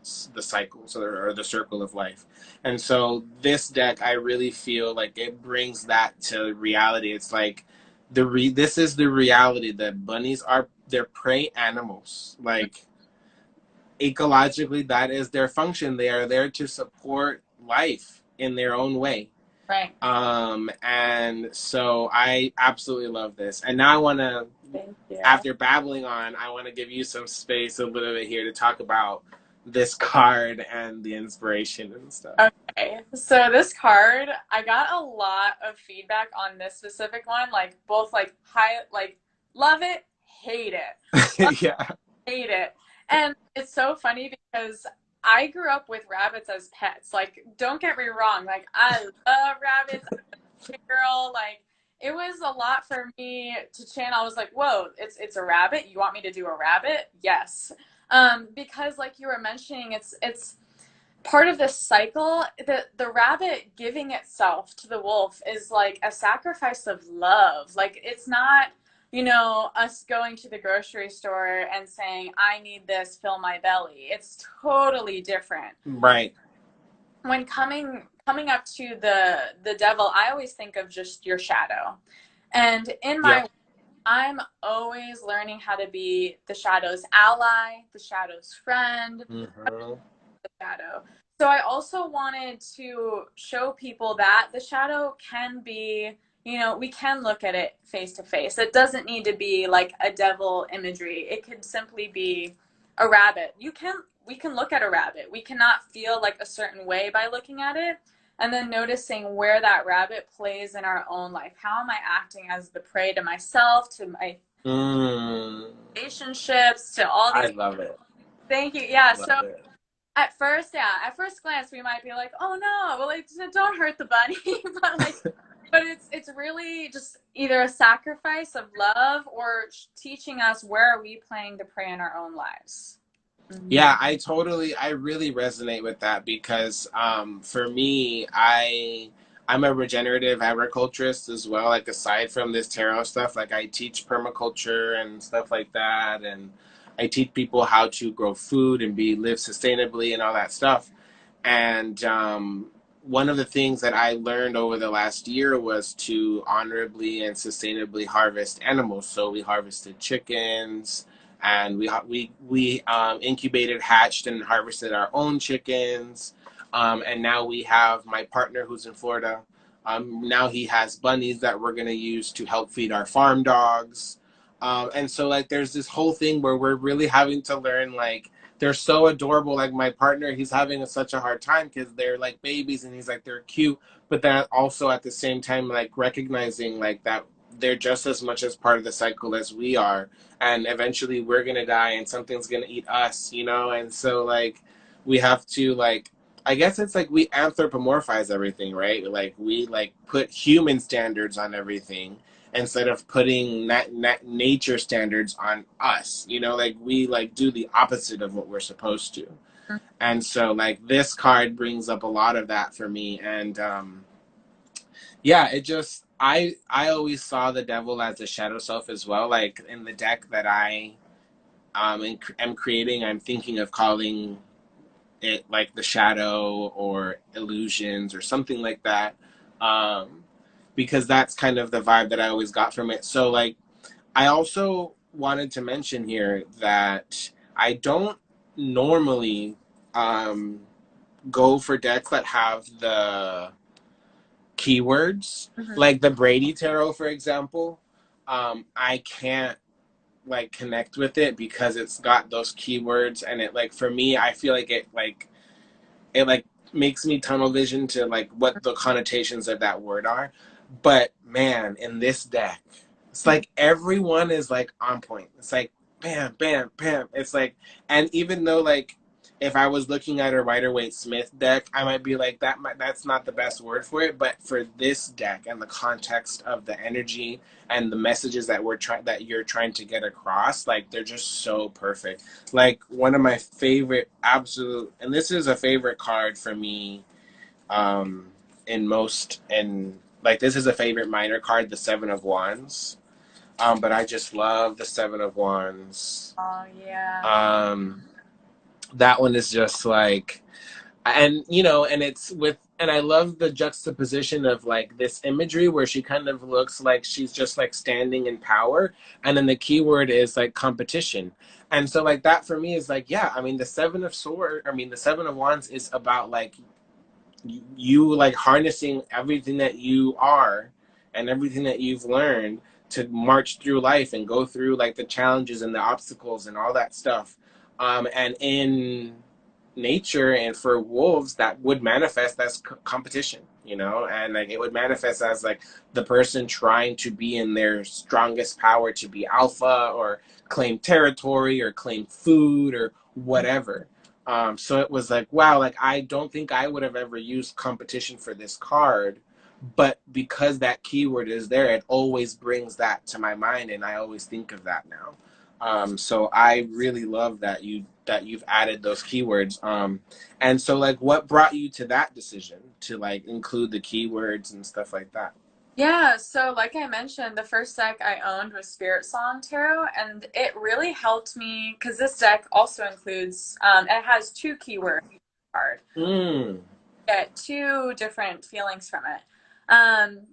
cycles, or the circle of life. And so this deck, I really feel like it brings that to reality. It's like this is the reality that bunnies are, they're prey animals. Like ecologically, that is their function. They are there to support life in their own way. Right. And so I absolutely love this. And now I want to, Thank you. after babbling on, I want to give you some space a little bit here to talk about this card and the inspiration and stuff. Okay, so this card, I got a lot of feedback on this specific one, like both like high, like love it, hate it, love Yeah. it, hate it. And it's so funny because I grew up with rabbits as pets. Like, don't get me wrong, like I love rabbits. I'm a girl, like it was a lot for me to channel. I was like, whoa, it's a rabbit. You want me to do a rabbit? Yes. Because like you were mentioning, it's part of this cycle. The rabbit giving itself to the wolf is like a sacrifice of love. Like it's not, us going to the grocery store and saying, I need this, fill my belly. It's totally different. Right. When coming up to the devil, I always think of just your shadow. And in my, Yep. I'm always learning how to be the shadow's ally, the shadow's friend, Mm-hmm. the shadow. So I also wanted to show people that the shadow can be, we can look at it face to face. It doesn't need to be like a devil imagery. It could simply be a rabbit. We can look at a rabbit. We cannot feel like a certain way by looking at it. And then noticing where that rabbit plays in our own life. How am I acting as the prey to myself, to my relationships, to all I these. love it. Thank you. Yeah. So Love it. at first glance, we might be like, "Oh no, well, like, don't hurt the bunny," but it's really just either a sacrifice of love or teaching us where are we playing the prey in our own lives. Mm-hmm. Yeah, I really resonate with that, because for me, I'm a regenerative agriculturist as well. Like aside from this tarot stuff, like I teach permaculture and stuff like that, and I teach people how to grow food and live sustainably and all that stuff. And one of the things that I learned over the last year was to honorably and sustainably harvest animals. So we harvested chickens, and we incubated, hatched, and harvested our own chickens. And now we have my partner who's in Florida. Now he has bunnies that we're gonna use to help feed our farm dogs. And so like there's this whole thing where we're really having to learn, like they're so adorable. Like my partner, he's having such a hard time because they're like babies, and he's like they're cute, but then also at the same time like recognizing like that they're just as much as part of the cycle as we are, and eventually we're gonna die and something's gonna eat us, you know. And so like we have to like, I guess it's like we anthropomorphize everything, right? Like we like put human standards on everything instead of putting nature standards on us, you know, like we like do the opposite of what we're supposed to. And so like this card brings up a lot of that for me. And Yeah, it just I always saw the devil as a shadow self as well. Like in the deck that I am creating, I'm thinking of calling it like the shadow or illusions or something like that. Um, because that's kind of the vibe that I always got from it. So like I also wanted to mention here that I don't normally um go for decks that have the keywords, Hmm. like the Brady Tarot, for example. I can't like connect with it because it's got those keywords, and it like for me, I feel like it like makes me tunnel vision to like what the connotations of that word are. But man, in this deck, it's like everyone is like on point. It's like bam, bam, bam. It's like, and even though like if I was looking at a Rider Waite Smith deck, I might be like that's not the best word for it. But for this deck and the context of the energy and the messages that that you're trying to get across, like they're just so perfect. Like one of my favorite absolute, and this is a favorite card for me, um in most, and like this is a favorite minor card, the Seven of Wands. But I just love the Seven of Wands. Oh yeah. um that one is just like, and and it's with, and I love the juxtaposition of like this imagery where she kind of looks like she's just like standing in power, and then the keyword is like competition. And so like that for me is like, yeah, I mean the Seven of Wands is about like you like harnessing everything that you are and everything that you've learned to march through life and go through like the challenges and the obstacles and all that stuff. And in nature and for wolves, that would manifest as competition, and like it would manifest as like the person trying to be in their strongest power to be alpha or claim territory or claim food or whatever. So it was like, wow, like I don't think I would have ever used competition for this card, but because that keyword is there, it always brings that to my mind, and I always think of that now. So I really love that you've added those keywords. And so like, what brought you to that decision to like include the keywords and stuff like that? Yeah, so like I mentioned, the first deck I owned was Spirit Song Tarot, and it really helped me because this deck also includes, it has two keywords card. Mm. Get two different feelings from it.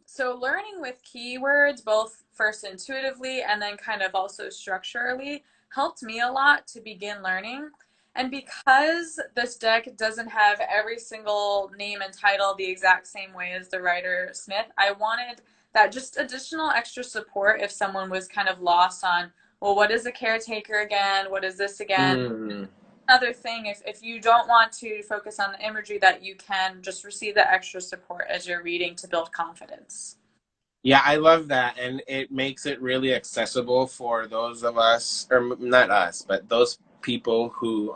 So learning with keywords, both first intuitively and then kind of also structurally, helped me a lot to begin learning. And because this deck doesn't have every single name and title the exact same way as the Rider Smith, I wanted that just additional extra support if someone was kind of lost on, well, what is a caretaker again? What is this again? Mm. Another thing, if you don't want to focus on the imagery, that you can just receive that extra support as you're reading to build confidence. Yeah, I love that, and it makes it really accessible for those of us, or not us, but those people who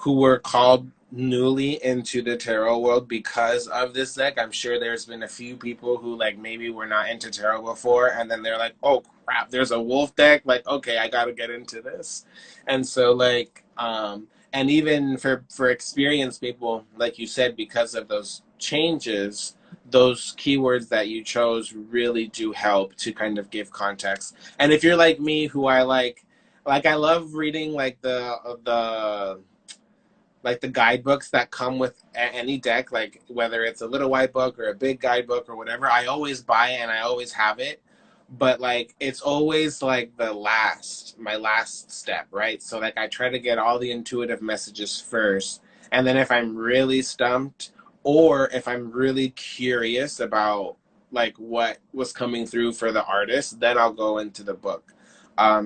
were called newly into the tarot world because of this deck. I'm sure there's been a few people who like maybe were not into tarot before, and then they're like, "Oh crap, there's a wolf deck. Like, okay, I got to get into this." And so like, and even for experienced people, like you said, because of those changes, those keywords that you chose really do help to kind of give context. And if you're like me, who I like I love reading like the guidebooks that come with any deck, like whether it's a little white book or a big guidebook or whatever. I always buy it and I always have it, but like it's always like my last step, right? So like I try to get all the intuitive messages first, and then if I'm really stumped or if I'm really curious about like what was coming through for the artist, then I'll go into the book.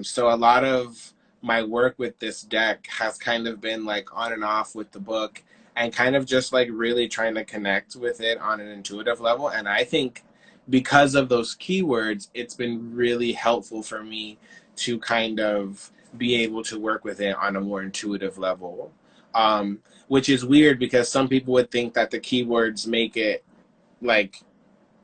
So a lot of my work with this deck has kind of been like on and off with the book, and kind of just like really trying to connect with it on an intuitive level. And I think because of those keywords, it's been really helpful for me to kind of be able to work with it on a more intuitive level. Which is weird because some people would think that the keywords make it like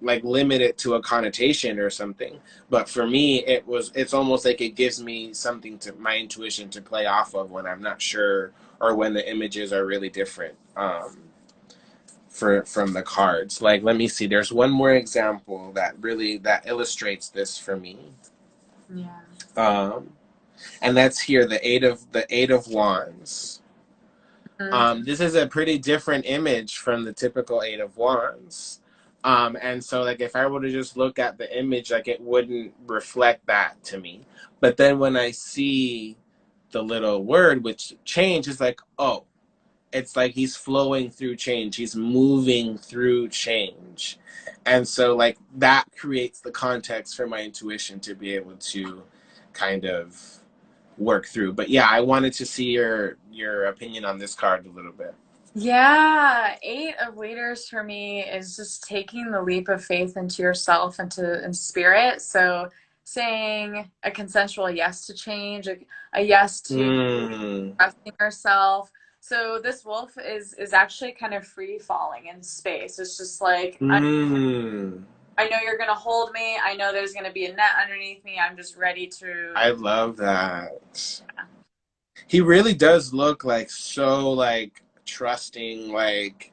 limit it to a connotation or something, but for me it's almost like it gives me something to my intuition to play off of when I'm not sure or when the images are really different from the cards. Like, let me see. There's one more example that really that illustrates this for me. Yeah. Um, and that's here, the Eight of Wands. Mhm. This is a pretty different image from the typical Eight of Wands. And so, like, if I were to just look at the image, like, it wouldn't reflect that to me. But then when I see the little word, which change, is like, oh, it's like he's flowing through change. He's moving through change. And so, like, that creates the context for my intuition to be able to kind of work through. But yeah, I wanted to see your opinion on this card a little bit. Yeah, Eight of Waiters for me is just taking the leap of faith into yourself and to in spirit. So saying a consensual yes to change, a yes to Mm. trusting yourself. So this wolf is actually kind of free falling in space. It's just like Mm. I know you're gonna hold me. I know there's gonna be a net underneath me. I'm just ready to. I love that. He really does look like so like trusting, like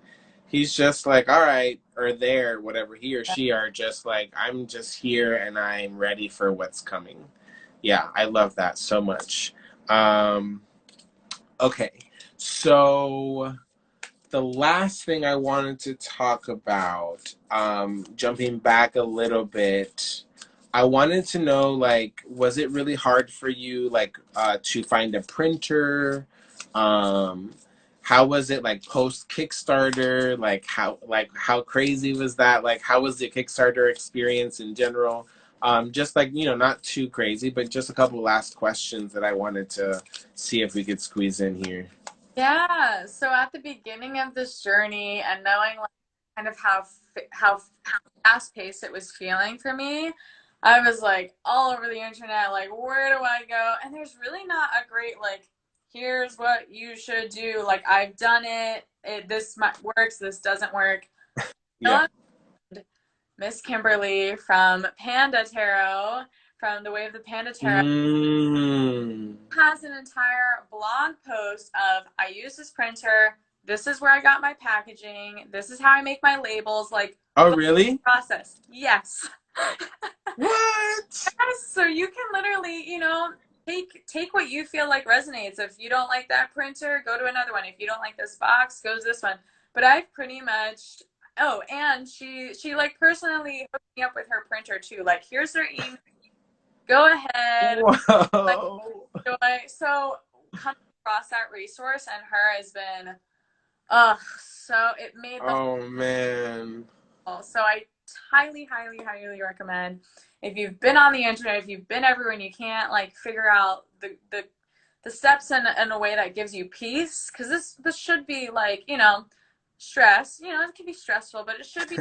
he's just like, all right, or there, whatever he or she are just like, I'm just here and I'm ready for what's coming. Yeah, I love that so much. Um, okay, so the last thing I wanted to talk about, jumping back a little bit, I wanted to know, like, was it really hard for you, like, to find a printer? Um, how was it, like, post Kickstarter? How crazy was that? Like, how was the Kickstarter experience in general? Just like, not too crazy, but just a couple last questions that I wanted to see if we could squeeze in here. Yeah. So at the beginning of this journey and knowing like kind of how fast paced it was feeling for me, I was like all over the internet, like where do I go? And there's really not a great like here's what you should do. Like I've done it. This works. This doesn't work. Yeah. Miss Kimberly from Panda Tarot, from the Way of the Panda Tarot, Mm. has an entire blog post of I use this printer. This is where I got my packaging. This is how I make my labels. Like Oh, the really? process. Yes. What? Yes. So you can literally, take what you feel like resonates. If you don't like that printer, go to another one. If you don't like this box, go to this one. But I've pretty much. Oh, and she like personally hooked me up with her printer too. Like, here's her email. Go ahead. Like, Whoa. joy. So coming across that resource and her has been, so it made the Oh, man. whole. So I highly, highly, highly recommend if you've been on the internet, if you've been everywhere and you can't like figure out the steps in a way that gives you peace, because this should be like stress. It can be stressful, but it should be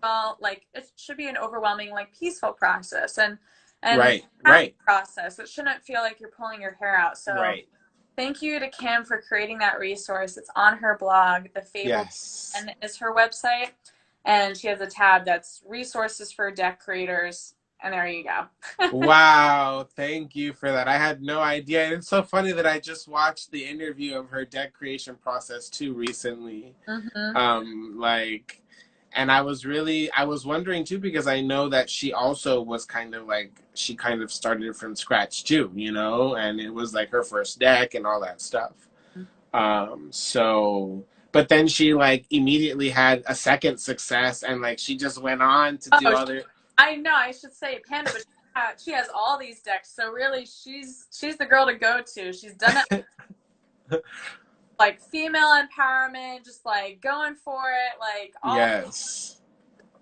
well, like it should be an overwhelming like peaceful process and Right, happy right, process. It shouldn't feel like you're pulling your hair out. So right. thank you to Kim for creating that resource. It's on her blog, The Fable, Yes. and is her website. And she has a tab that's resources for deck creators. And there you go. Wow, thank you for that. I had no idea. And it's so funny that I just watched the interview of her deck creation process too recently. Mm-hmm. Like, and I was wondering too, because I know that she also was kind of like, she kind of started from scratch too, and it was like her first deck and all that stuff. So, but then she like immediately had a second success and like she just went on to do Oh, other. I know I should say Panda, but she has all these decks. So really, she's the girl to go to. She's done it like female empowerment, just like going for it, like all Yes.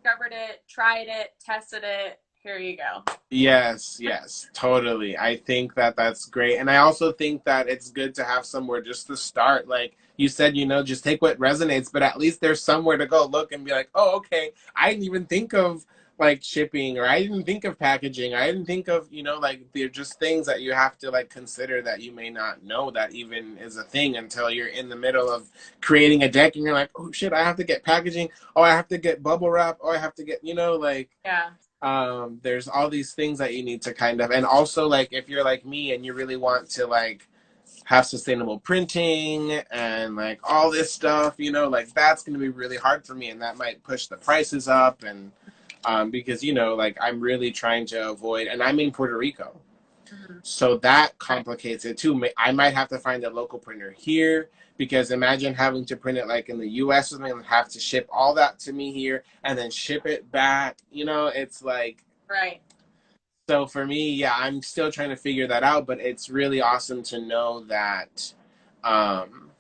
discovered it, tried it, tested it. Here you go. Yes, yes, totally. I think that that's great. And I also think that it's good to have somewhere just to start. Like you said, just take what resonates, but at least there's somewhere to go look and be like, oh, okay, I didn't even think of like shipping, or I didn't think of packaging. I didn't think of, like they're just things that you have to like consider that you may not know that even is a thing until you're in the middle of creating a deck and you're like, oh shit, I have to get packaging. Oh, I have to get bubble wrap. Oh, I have to get, like Yeah. there's all these things that you need to kind of, and also like if you're like me and you really want to like have sustainable printing and like all this stuff, you know, like that's going to be really hard for me, and that might push the prices up. And because, you know, like I'm really trying to avoid, and I'm in Puerto Rico, Mhm. so that Right. complicates it too. I might have to find a local printer here, because imagine having to print it like in the US or something and have to ship all that to me here and then ship it back. You know, it's like, Right. so for me, yeah, I'm still trying to figure that out, but it's really awesome to know that, um,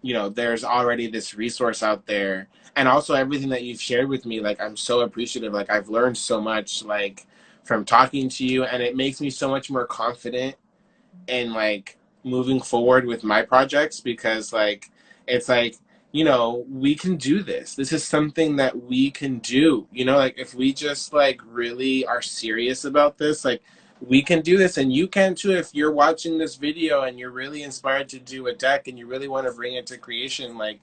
you know, there's already this resource out there. And also everything that you've shared with me, like, I'm so appreciative. Like, I've learned so much, like, from talking to you, and it makes me so much more confident and like moving forward with my projects, because like it's like, you know, we can do this. This is something that we can do, you know, like if we just like really are serious about this, like we can do this. And you can too, if you're watching this video and you're really inspired to do a deck and you really want to bring it to creation, like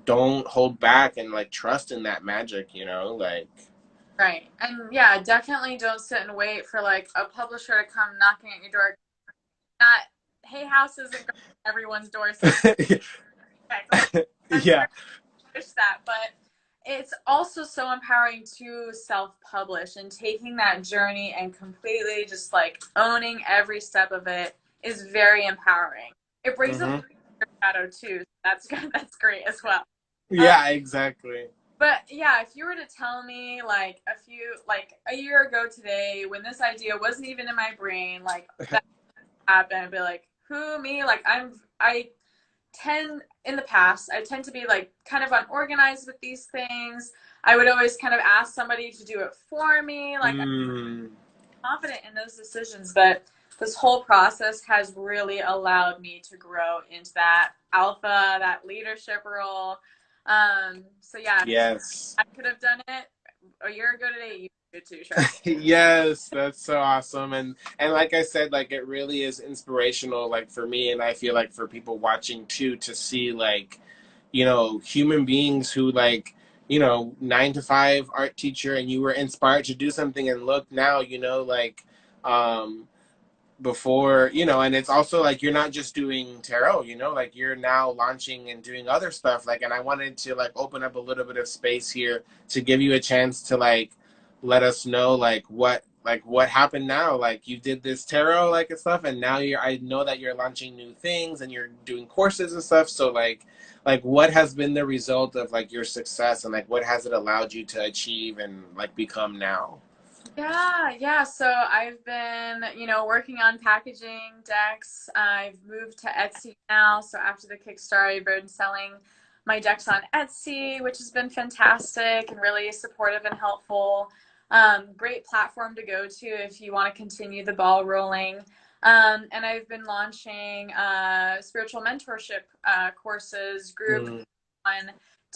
don't hold back and like trust in that magic, you know, like Right. And yeah, definitely don't sit and wait for like a publisher to come knocking at your door. Not, hey, house isn't going to everyone's door, so check. Like, I'm yeah. sure you wish that, but it's also so empowering to self-publish, and taking that journey and completely just like owning every step of it is very empowering. It brings up Hmm. your shadow too. So that's good. That's great as well. Um, Yeah, exactly. but yeah, if you were to tell me like like a year ago today, when this idea wasn't even in my brain, like that happened, I'd be like, who, me? Like I tend in the past, I tend to be like kind of unorganized with these things. I would always kind of ask somebody to do it for me. Like Mm. I'm confident in those decisions, but this whole process has really allowed me to grow into that alpha, that leadership role. So yeah, Yes. I could have done it a year ago today. You could too, trust Yes, that's so awesome. And like I said, like it really is inspirational, like for me, and I feel like for people watching too, to see like, you know, human beings who like, you know, 9 to 5 art teacher, and you were inspired to do something, and look now, you know, like um before, you know. And it's also like you're not just doing tarot, you know, like you're now launching and doing other stuff, like, and I wanted to like open up a little bit of space here to give you a chance to like let us know like what happened now. Like you did this tarot like and stuff, and now you're, I know that you're launching new things and you're doing courses and stuff, so like what has been the result of like your success, and like what has it allowed you to achieve and like become now? Yeah, yeah. So I've been, working on packaging decks. I've moved to Etsy now. So after the Kickstarter, I've been selling my decks on Etsy, which has been fantastic and really supportive and helpful. Great platform to go to if you want to continue the ball rolling. And I've been launching spiritual mentorship courses, group Mm. on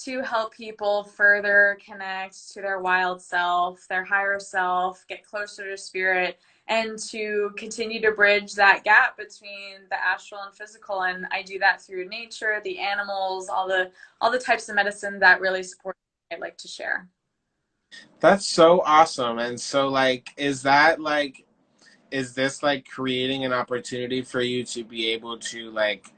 to help people further connect to their wild self, their higher self, get closer to spirit, and to continue to bridge that gap between the astral and physical. And I do that through nature, the animals, all the types of medicine that really support I'd like to share. That's so awesome. And so like is that like, is this like creating an opportunity for you to be able to like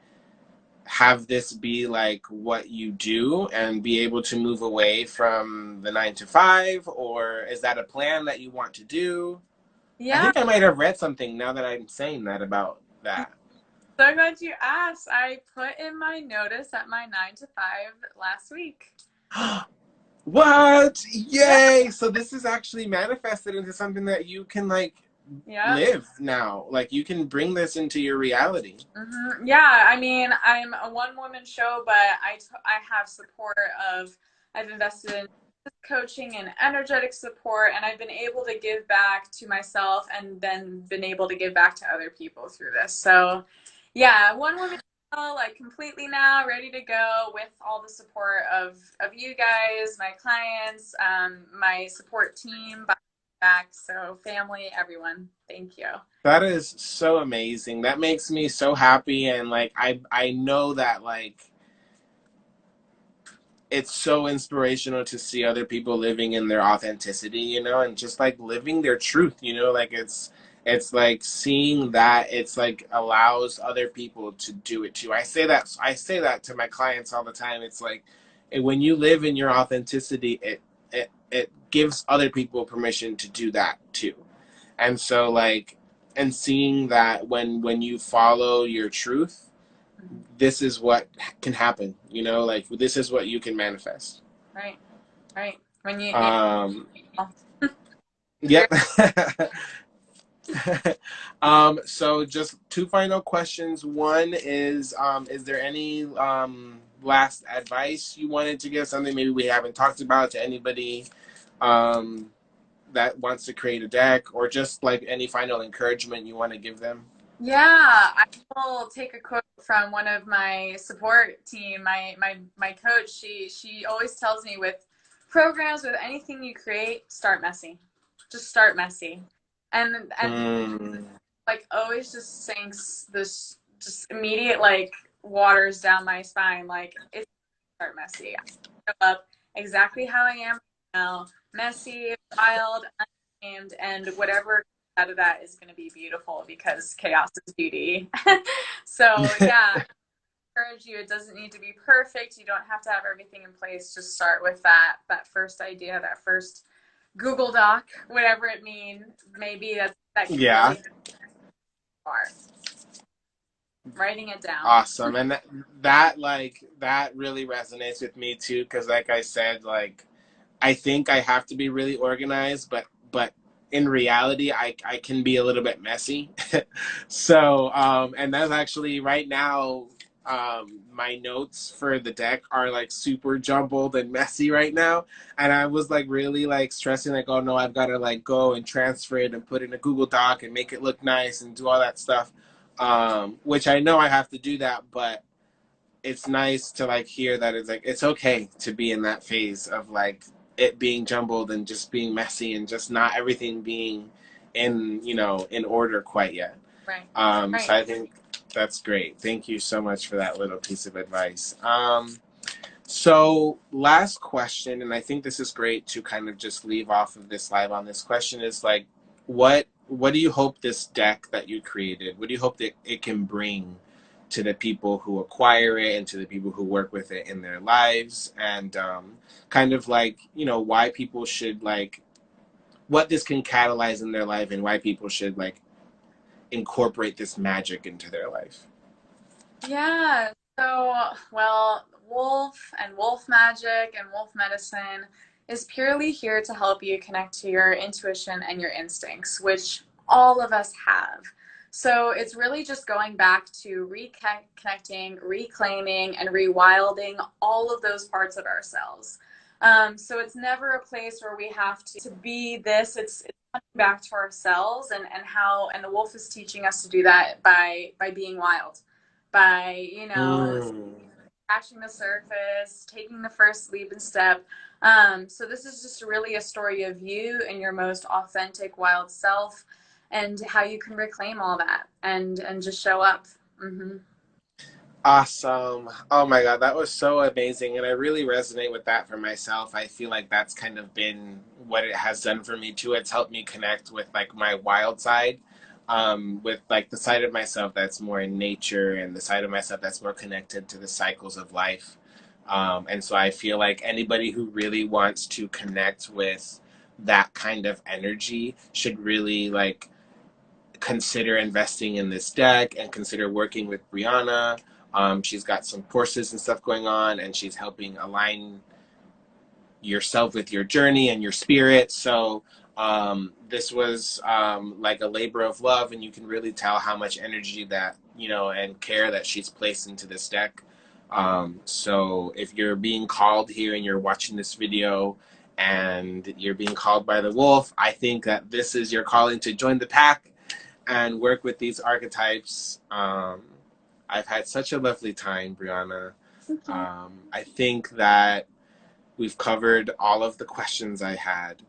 have this be like what you do and be able to move away from the 9 to 5, or is that a plan that you want to do? I Yeah, think I might have read something now that I'm saying that about that. so glad you asked. I put in my notice at my 9 to 5 last week. What? Yeah, Yay! So this is actually manifested into something that you can like yeah. live now. Like you can bring this into your reality. Yeah, I mean, I'm a one woman show, but I have support of, I've invested in coaching and energetic support, and I've been able to give back to myself and then been able to give back to other people through this. So, yeah, one woman show, like completely now ready to go with all the support of you guys, my clients, my support team back, so family, everyone. Thank you. That is so amazing. That makes me so happy, and like I know that like it's so inspirational to see other people living in their authenticity, you know, and just like living their truth, you know, like It's like seeing that it's like allows other people to do it too. I say that to my clients all the time. It's like when you live in your authenticity, it gives other people permission to do that too. And so like and seeing that when you follow your truth, this is what can happen, you know, like this is what you can manifest. Right, right. When you, yeah, Um, you're, yep. So just two final questions. One is there any last advice you wanted to give? Something maybe we haven't talked about to anybody um, that wants to create a deck, or just like any final encouragement you want to give them? yeah, I will take a quote from one of my support team, my coach. She always tells me with programs, with anything you create, start messy. Just start messy. And Mm. like always just sinks this just immediate like waters down my spine. Like it's start messy. I show up exactly how I am now, messy, wild, untamed, and whatever out of that is going to be beautiful because chaos is beauty. So yeah, I encourage you. It doesn't need to be perfect. You don't have to have everything in place. Just start with that first idea, that first Google Doc, whatever it means. Maybe that can Yeah. really far. Writing it down. Awesome. And that like that really resonates with me too, because like I said, like I think I have to be really organized, but in reality, I can be a little bit messy. So and that's actually right now. My notes for the deck are like super jumbled and messy right now, and I was like really like stressing like, oh no, I've got to like go and transfer it and put it in a Google Doc and make it look nice and do all that stuff, which I know I have to do that, but it's nice to like hear that it's like it's okay to be in that phase of like it being jumbled and just being messy and just not everything being in, you know, in order quite yet. Right. So Right. I think that's great. Thank you so much for that little piece of advice. So last question, and I think this is great to kind of just leave off of this live on this question is like, what do you hope this deck that you created, what do you hope that it can bring to the people who acquire it and to the people who work with it in their lives, and kind of like, you know, why people should like what this can catalyze in their life and why people should like incorporate this magic into their life. Yeah. So, well, wolf and wolf magic and wolf medicine is purely here to help you connect to your intuition and your instincts, which all of us have. So, it's really just going back to reconnecting, reclaiming, and rewilding all of those parts of ourselves. So, it's never a place where we have to be this. It's coming back to ourselves and how, and the wolf is teaching us to do that by being wild by, you know, Mm. scratching the surface, taking the first leap and step. So this is just really a story of you and your most authentic wild self and how you can reclaim all that and just show up. Mm-hmm. Awesome. Oh my God, that was so amazing. And I really resonate with that for myself. I feel like that's kind of been what it has done for me too. It's helped me connect with like my wild side, with like the side of myself that's more in nature and the side of myself that's more connected to the cycles of life. And so I feel like anybody who really wants to connect with that kind of energy should really like consider investing in this deck and consider working with Briona. She's got some courses and stuff going on, and she's helping align yourself with your journey and your spirit. So this was like a labor of love, and you can really tell how much energy that, you know, and care that she's placed into this deck. So if you're being called here and you're watching this video and you're being called by the wolf, I think that this is your calling to join the pack and work with these archetypes. I've had such a lovely time, Briona. Thank you. I think that we've covered all of the questions I had.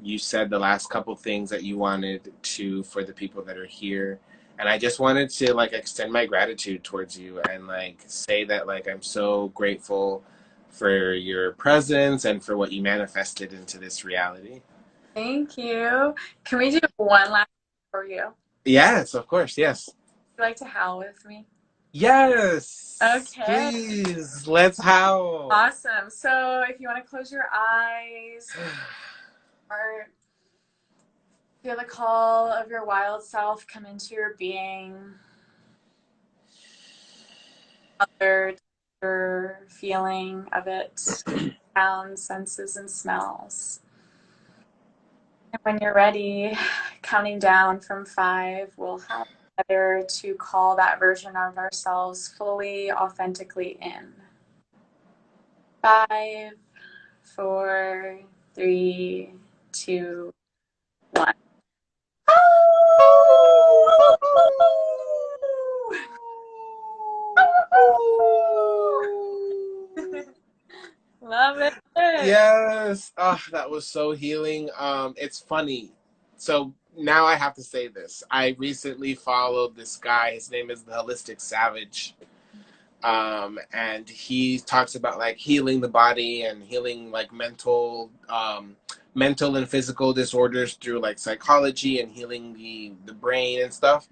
You said the last couple things that you wanted to for the people that are here. And I just wanted to like extend my gratitude towards you and like say that like I'm so grateful for your presence and for what you manifested into this reality. Thank you. Can we do one last for you? Yes, of course. Yes. Would you like to howl with me? Yes. Okay, Please. Let's howl. awesome. So if you want to close your eyes or feel the call of your wild self come into your being, other feeling of it, sounds, senses, and smells. And when you're ready, counting down from 5, we'll have together to call that version of ourselves fully, authentically in. 5, 4, 3, 2, 1. Love it. Yes. Oh, that was so healing. It's funny. So now I have to say this. I recently followed this guy. His name is the Holistic Savage. And he talks about like healing the body and healing like mental and physical disorders through like psychology and healing the brain and stuff.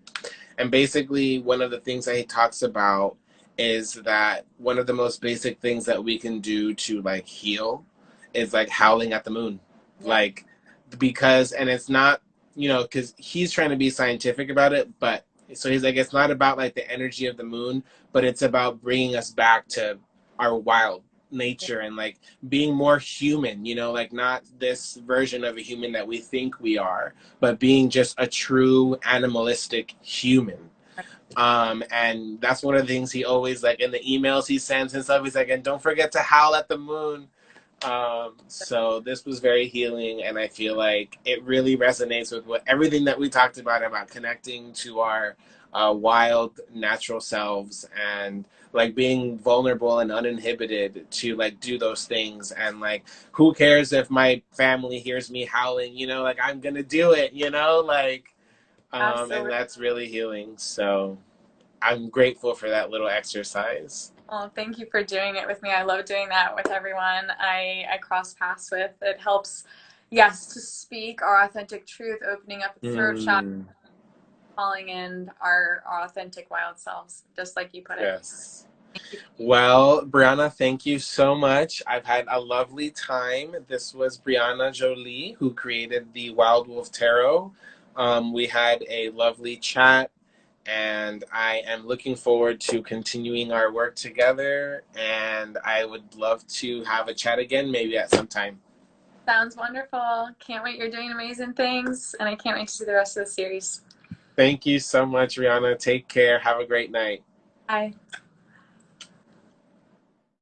And basically, one of the things that he talks about is that one of the most basic things that we can do to like heal is like howling at the moon. Yeah. Like, because, and it's not, because he's trying to be scientific about it, but so he's like, it's not about like the energy of the moon, but it's about bringing us back to our wild nature and like being more human, like not this version of a human that we think we are, but being just a true animalistic human. And that's one of the things he always like in the emails he sends and stuff. He's like, and don't forget to howl at the moon. So this was very healing, and I feel like it really resonates with everything that we talked about connecting to our wild, natural selves, and like being vulnerable and uninhibited to like do those things. And like, who cares if my family hears me howling? Like I'm gonna do it. And Absolutely. that's really healing. So I'm grateful for that little exercise. Well, thank you for doing it with me. I love doing that with everyone I cross paths with. It helps, yes, to speak our authentic truth, opening up the throat chakra, Mm, calling in our authentic wild selves, just like you put it. yes. Well, Briona, thank you so much. I've had a lovely time. This was Briöna Jolie, who created the Wild Wolf Tarot. We had a lovely chat, and I am looking forward to continuing our work together. And I would love to have a chat again, maybe at some time. Sounds wonderful. Can't wait. You're doing amazing things, and I can't wait to see the rest of the series. Thank you so much, Briona. Take care. Have a great night. Bye.